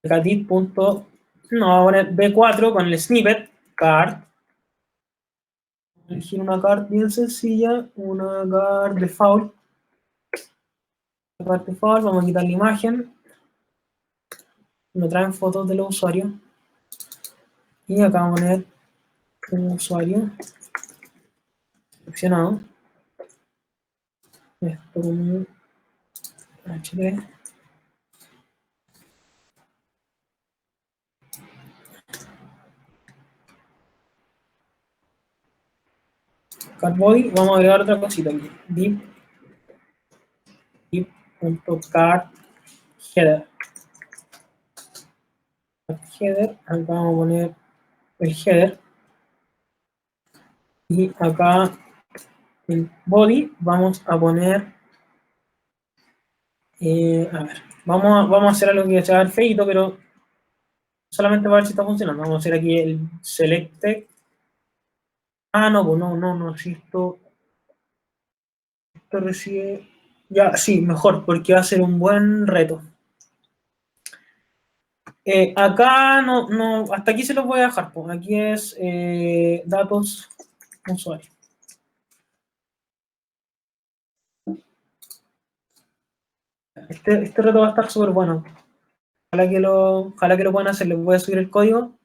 acá div punto, no, voy a poner b4 con el snippet, card, elegir una card bien sencilla, una card default, vamos a quitar la imagen, me traen fotos de los usuarios, y acá vamos a poner un usuario seleccionado, esto como HT, card body, vamos a agregar otra cosita aquí, div.card header. Header, acá vamos a poner el header. Y acá en body vamos a poner, a ver, vamos a hacer algo que se va a ver feito, pero solamente para ver si está funcionando. Vamos a hacer aquí el selected. No, pues no, si esto recibe, ya, sí, mejor, porque va a ser un buen reto. Acá no, hasta aquí se los voy a dejar, pues aquí es datos usuario. Este reto va a estar súper bueno. Ojalá que lo puedan hacer. Les voy a subir el código.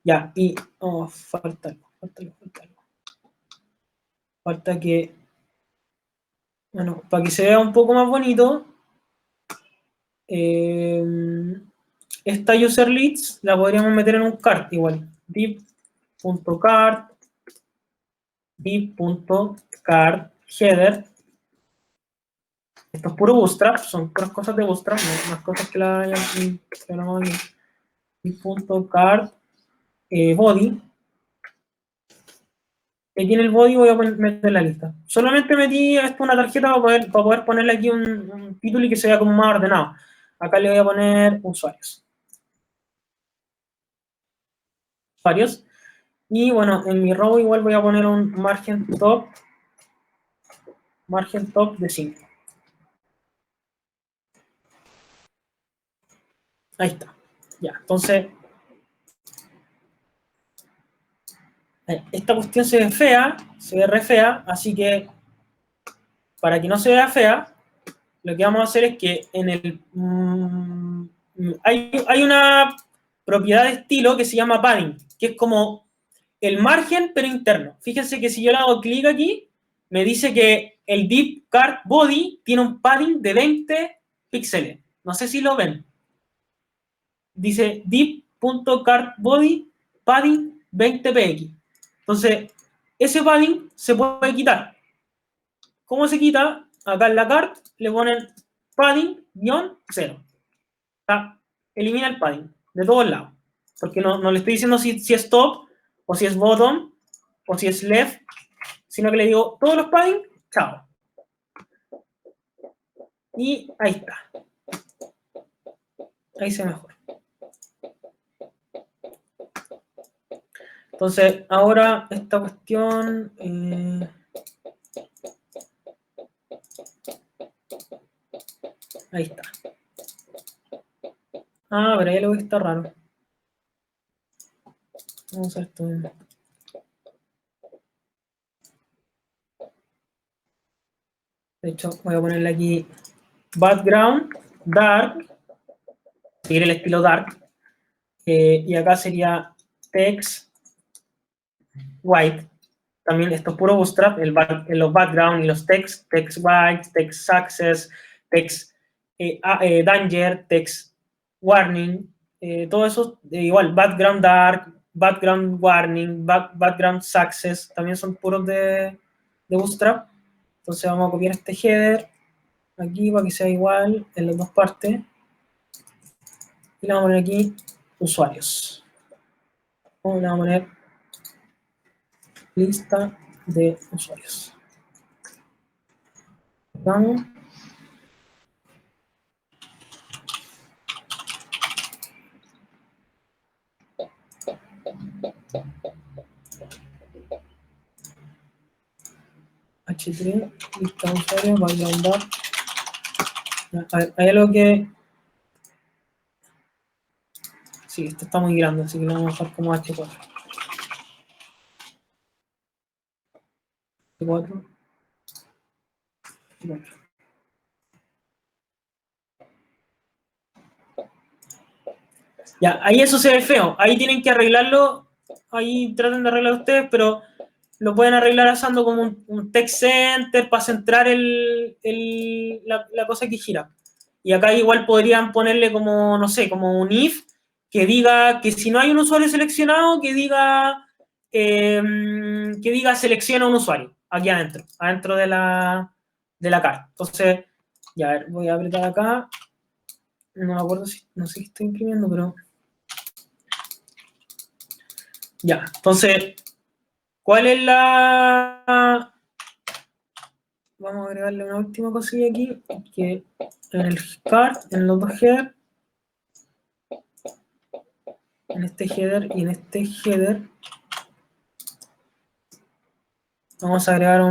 Ya, y falta algo. falta que, bueno, para que se vea un poco más bonito, esta user leads la podríamos meter en un cart igual, div.cart, div.cart header. Esto es puro Bootstrap, son puras cosas de Bootstrap, no más cosas que la hayan programado aquí. Div.cart body. Aquí en el body voy a meter la lista. Solamente metí esto una tarjeta para poder ponerle aquí un título y que se vea como más ordenado. Acá le voy a poner usuarios. Usuarios. Y bueno, en mi row igual voy a poner un margen top de 5. Ahí está. Ya, entonces, esta cuestión se ve fea, se ve re fea, así que para que no se vea fea, lo que vamos a hacer es que en el... hay una propiedad de estilo que se llama padding, que es como el margen, pero interno. Fíjense que si yo le hago clic aquí, me dice que el div cart body tiene un padding de 20 píxeles. No sé si lo ven. Dice div.cartBody padding 20 px. Entonces, ese padding se puede quitar. ¿Cómo se quita? Acá en la cart le ponen padding-0. O sea, elimina el padding de todos lados. Porque no le estoy diciendo si es top, o si es bottom, o si es left, sino que le digo todos los padding, chao. Y ahí está. Ahí se ve mejor. Entonces, ahora esta cuestión... ahí está. Ah, pero ahí lo que está raro. Vamos a hacer esto mismo. De hecho, voy a ponerle aquí background, dark, seguir el estilo dark. Y acá sería text, white. También esto es puro Bootstrap, los background y los text white, text success, text danger, text warning, todo eso igual, background dark, background warning, background success, también son puros de Bootstrap. Entonces vamos a copiar este header aquí para que sea igual en las dos partes. Y le vamos a poner aquí usuarios. Le vamos a poner lista de usuarios. Vamos. H3, lista de usuarios, background dark. Hay algo que... Sí, esto está muy grande, así que lo vamos a dejar como H4. H4. Ya, ahí eso se ve feo. Ahí tienen que arreglarlo. Ahí traten de arreglar ustedes, pero lo pueden arreglar usando como un text center para centrar la cosa que gira. Y acá igual podrían ponerle como, no sé, como un if que diga que si no hay un usuario seleccionado, que diga selecciona un usuario aquí adentro de la carta. Entonces, ya, a ver, voy a apretar acá. No me acuerdo si, no sé si estoy imprimiendo, pero... Ya, entonces, ¿cuál es la...? Vamos a agregarle una última cosilla aquí, que en el cart, en los dos headers, en este header y en este header, vamos a agregar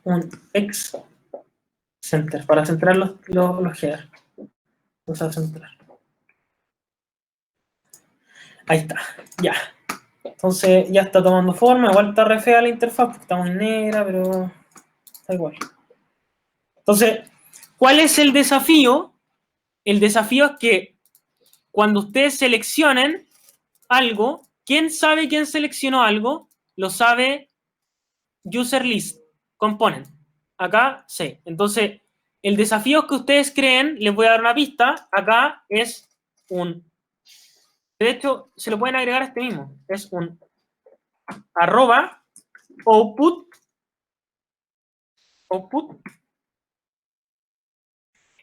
un X center para centrar los headers. Vamos a centrar. Ahí está, ya. Entonces ya está tomando forma, igual está re fea la interfaz porque está muy negra, pero está igual. Entonces, ¿cuál es el desafío? El desafío es que cuando ustedes seleccionen algo, ¿Quién sabe quién seleccionó algo? Lo sabe user list, component. Acá, sí. Entonces, el desafío que ustedes creen, les voy a dar una pista, acá es un... De hecho, se lo pueden agregar a este mismo. Es un arroba output.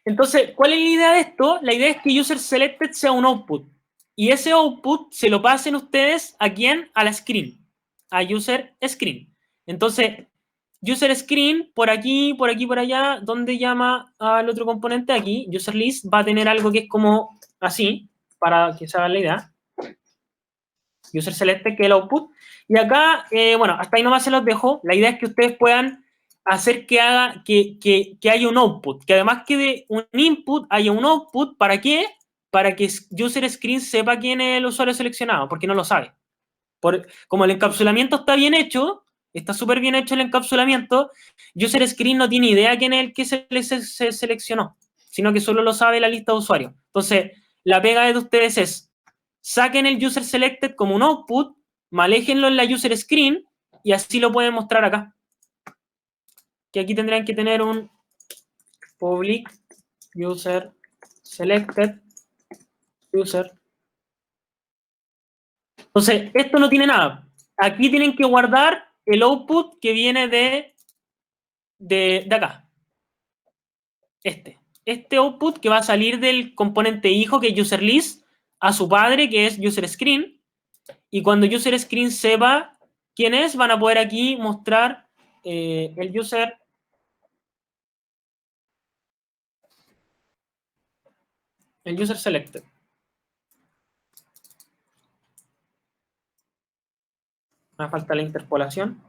Entonces, ¿cuál es la idea de esto? La idea es que user selected sea un output. Y ese output se lo pasen ustedes ¿a quién? A la screen. A user screen. Entonces, user screen, por aquí, por allá, ¿dónde llama al otro componente? Aquí, user list, va a tener algo que es como así, para que se hagan la idea. User selected, que es el output. Y acá, bueno, hasta ahí nomás se los dejo. La idea es que ustedes puedan hacer que haya un output, que además que de un input haya un output. ¿Para qué? Para que user screen sepa quién es el usuario seleccionado, porque no lo sabe. Como el encapsulamiento está bien hecho, está súper bien hecho el encapsulamiento, user screen no tiene idea quién es el que se seleccionó, sino que solo lo sabe la lista de usuarios. Entonces, la pega de ustedes es, saquen el user selected como un output, manéjenlo en la user screen, y así lo pueden mostrar acá. Que aquí tendrían que tener un public user selected user. Entonces, esto no tiene nada. Aquí tienen que guardar el output que viene de acá. Este output que va a salir del componente hijo, que es userList, a su padre, que es userScreen. Y cuando userScreen sepa quién es, van a poder aquí mostrar el user selected. Me falta la interpolación.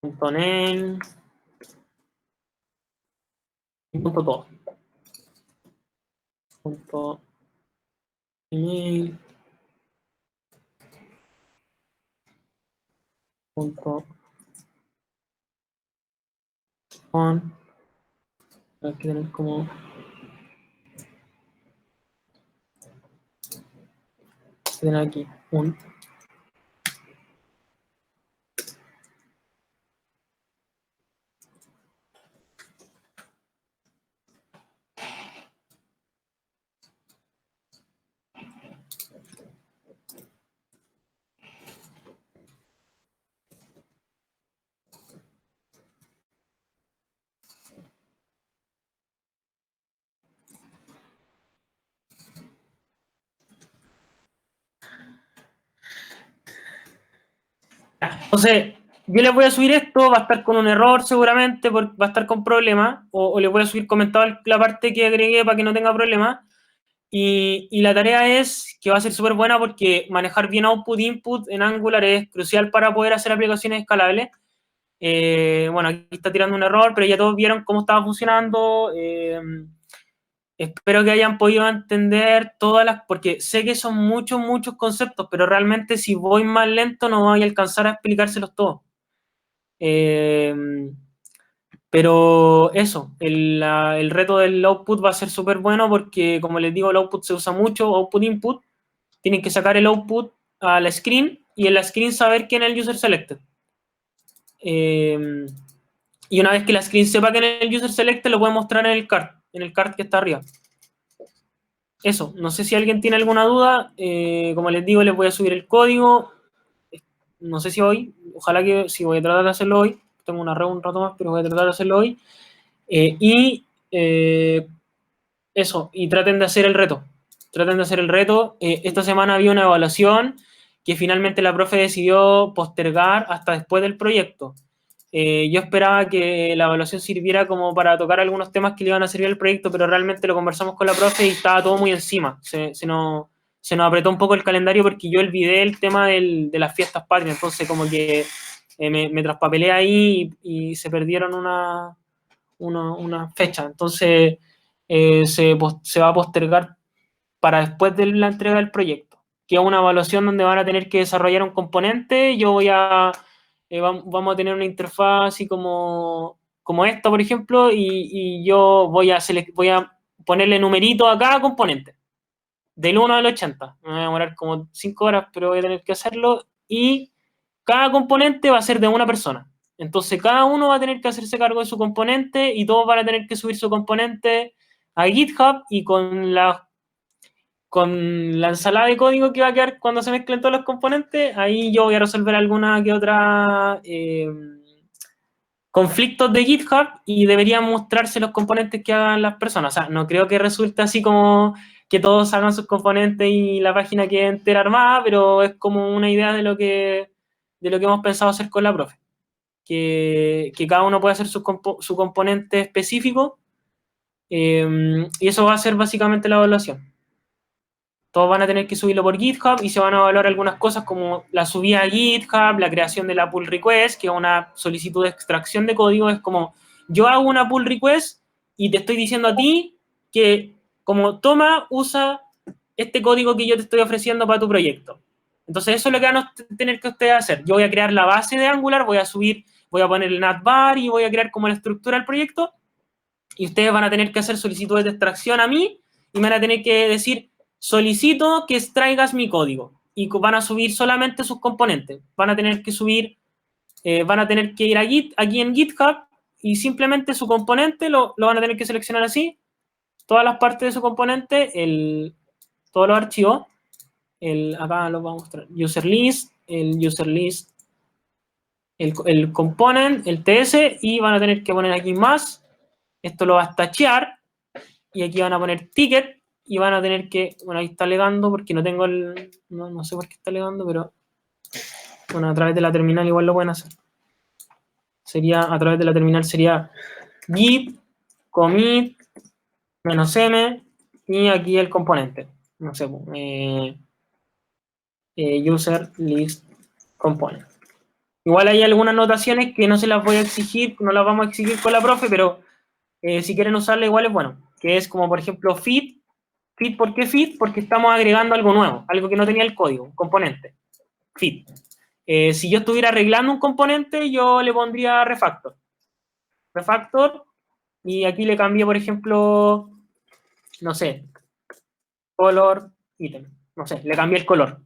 Punto name. Punto todo. Punto email. Punto on. Hay que tener como... tener aquí un... Entonces, yo les voy a subir esto, va a estar con un error seguramente, va a estar con problemas, o les voy a subir comentado la parte que agregué para que no tenga problemas. Y la tarea es que va a ser súper buena porque manejar bien output-input en Angular es crucial para poder hacer aplicaciones escalables. Bueno, aquí está tirando un error, pero ya todos vieron cómo estaba funcionando. Espero que hayan podido entender todas las, porque sé que son muchos conceptos, pero realmente si voy más lento no voy a alcanzar a explicárselos todos. Pero eso, el reto del output va a ser súper bueno porque, como les digo, el output se usa mucho, output-input. Tienen que sacar el output a la screen y en la screen saber quién es el user selected. Y una vez que la screen sepa quién es el user selected, lo puede mostrar en el card que está arriba. Eso, no sé si alguien tiene alguna duda. Como les digo, les voy a subir el código. No sé si hoy, ojalá que sí, voy a tratar de hacerlo hoy. Tengo una reunión un rato más, pero voy a tratar de hacerlo hoy. Eso, y traten de hacer el reto. Traten de hacer el reto. Esta semana había una evaluación que finalmente la profe decidió postergar hasta después del proyecto. Yo esperaba que la evaluación sirviera como para tocar algunos temas que le iban a servir al proyecto, pero realmente lo conversamos con la profe y estaba todo muy encima. Se nos apretó un poco el calendario porque yo olvidé el tema de las fiestas patrias, entonces como que me traspapelé ahí y se perdieron una fecha. Entonces se va a postergar para después de la entrega del proyecto, que es una evaluación donde van a tener que desarrollar un componente. Yo vamos a tener una interfaz así como esta, por ejemplo, y yo voy a ponerle numerito a cada componente. del 1 al 80. Me voy a demorar como 5 horas, pero voy a tener que hacerlo. Y cada componente va a ser de una persona. Entonces, cada uno va a tener que hacerse cargo de su componente y todos van a tener que subir su componente a GitHub y con la ensalada de código que va a quedar cuando se mezclen todos los componentes, ahí yo voy a resolver alguna que otra conflictos de GitHub y deberían mostrarse los componentes que hagan las personas. O sea, no creo que resulte así como que todos hagan sus componentes y la página quede entera armada, pero es como una idea de lo que hemos pensado hacer con la profe. Que cada uno puede hacer su componente específico y eso va a ser básicamente la evaluación. Todos van a tener que subirlo por GitHub y se van a evaluar algunas cosas como la subida a GitHub, la creación de la pull request, que es una solicitud de extracción de código. Es como, yo hago una pull request y te estoy diciendo a ti que como toma, usa este código que yo te estoy ofreciendo para tu proyecto. Entonces eso es lo que van a tener que ustedes hacer. Yo voy a crear la base de Angular, voy a poner el navbar y voy a crear como la estructura del proyecto y ustedes van a tener que hacer solicitudes de extracción a mí y me van a tener que decir solicito que extraigas mi código y van a subir solamente sus componentes. Van a tener que subir, van a tener que ir a Git, aquí en GitHub y simplemente su componente lo van a tener que seleccionar así, todas las partes de su componente, todos los archivos, acá lo vamos a mostrar, user list, el component, el TS y van a tener que poner aquí más, esto lo va a tachear y aquí van a poner ticket y van a tener que, bueno, ahí está alegando porque no tengo no sé por qué está alegando, pero bueno, a través de la terminal igual lo pueden hacer. A través de la terminal sería git commit -m y aquí el componente. No sé, user list component. Igual hay algunas notaciones que no se las voy a exigir, no las vamos a exigir con la profe, pero si quieren usarla igual es bueno. Que es como, por ejemplo, fit. Fit, ¿por qué fit? Porque estamos agregando algo nuevo, algo que no tenía el código, un componente. Fit. Si yo estuviera arreglando un componente, yo le pondría refactor. Refactor, y aquí le cambié, por ejemplo, no sé, color, item. No sé, le cambié el color.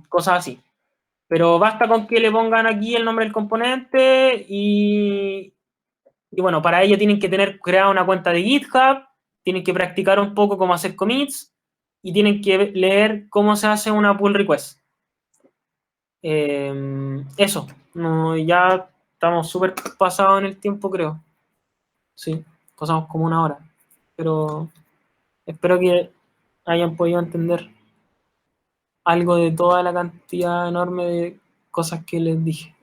Cosas así. Pero basta con que le pongan aquí el nombre del componente y bueno, para ello tienen que tener creada una cuenta de GitHub, tienen que practicar un poco cómo hacer commits y tienen que leer cómo se hace una pull request. Eso, no, ya estamos súper pasados en el tiempo, creo. Sí, pasamos como una hora. Pero espero que hayan podido entender algo de toda la cantidad enorme de cosas que les dije.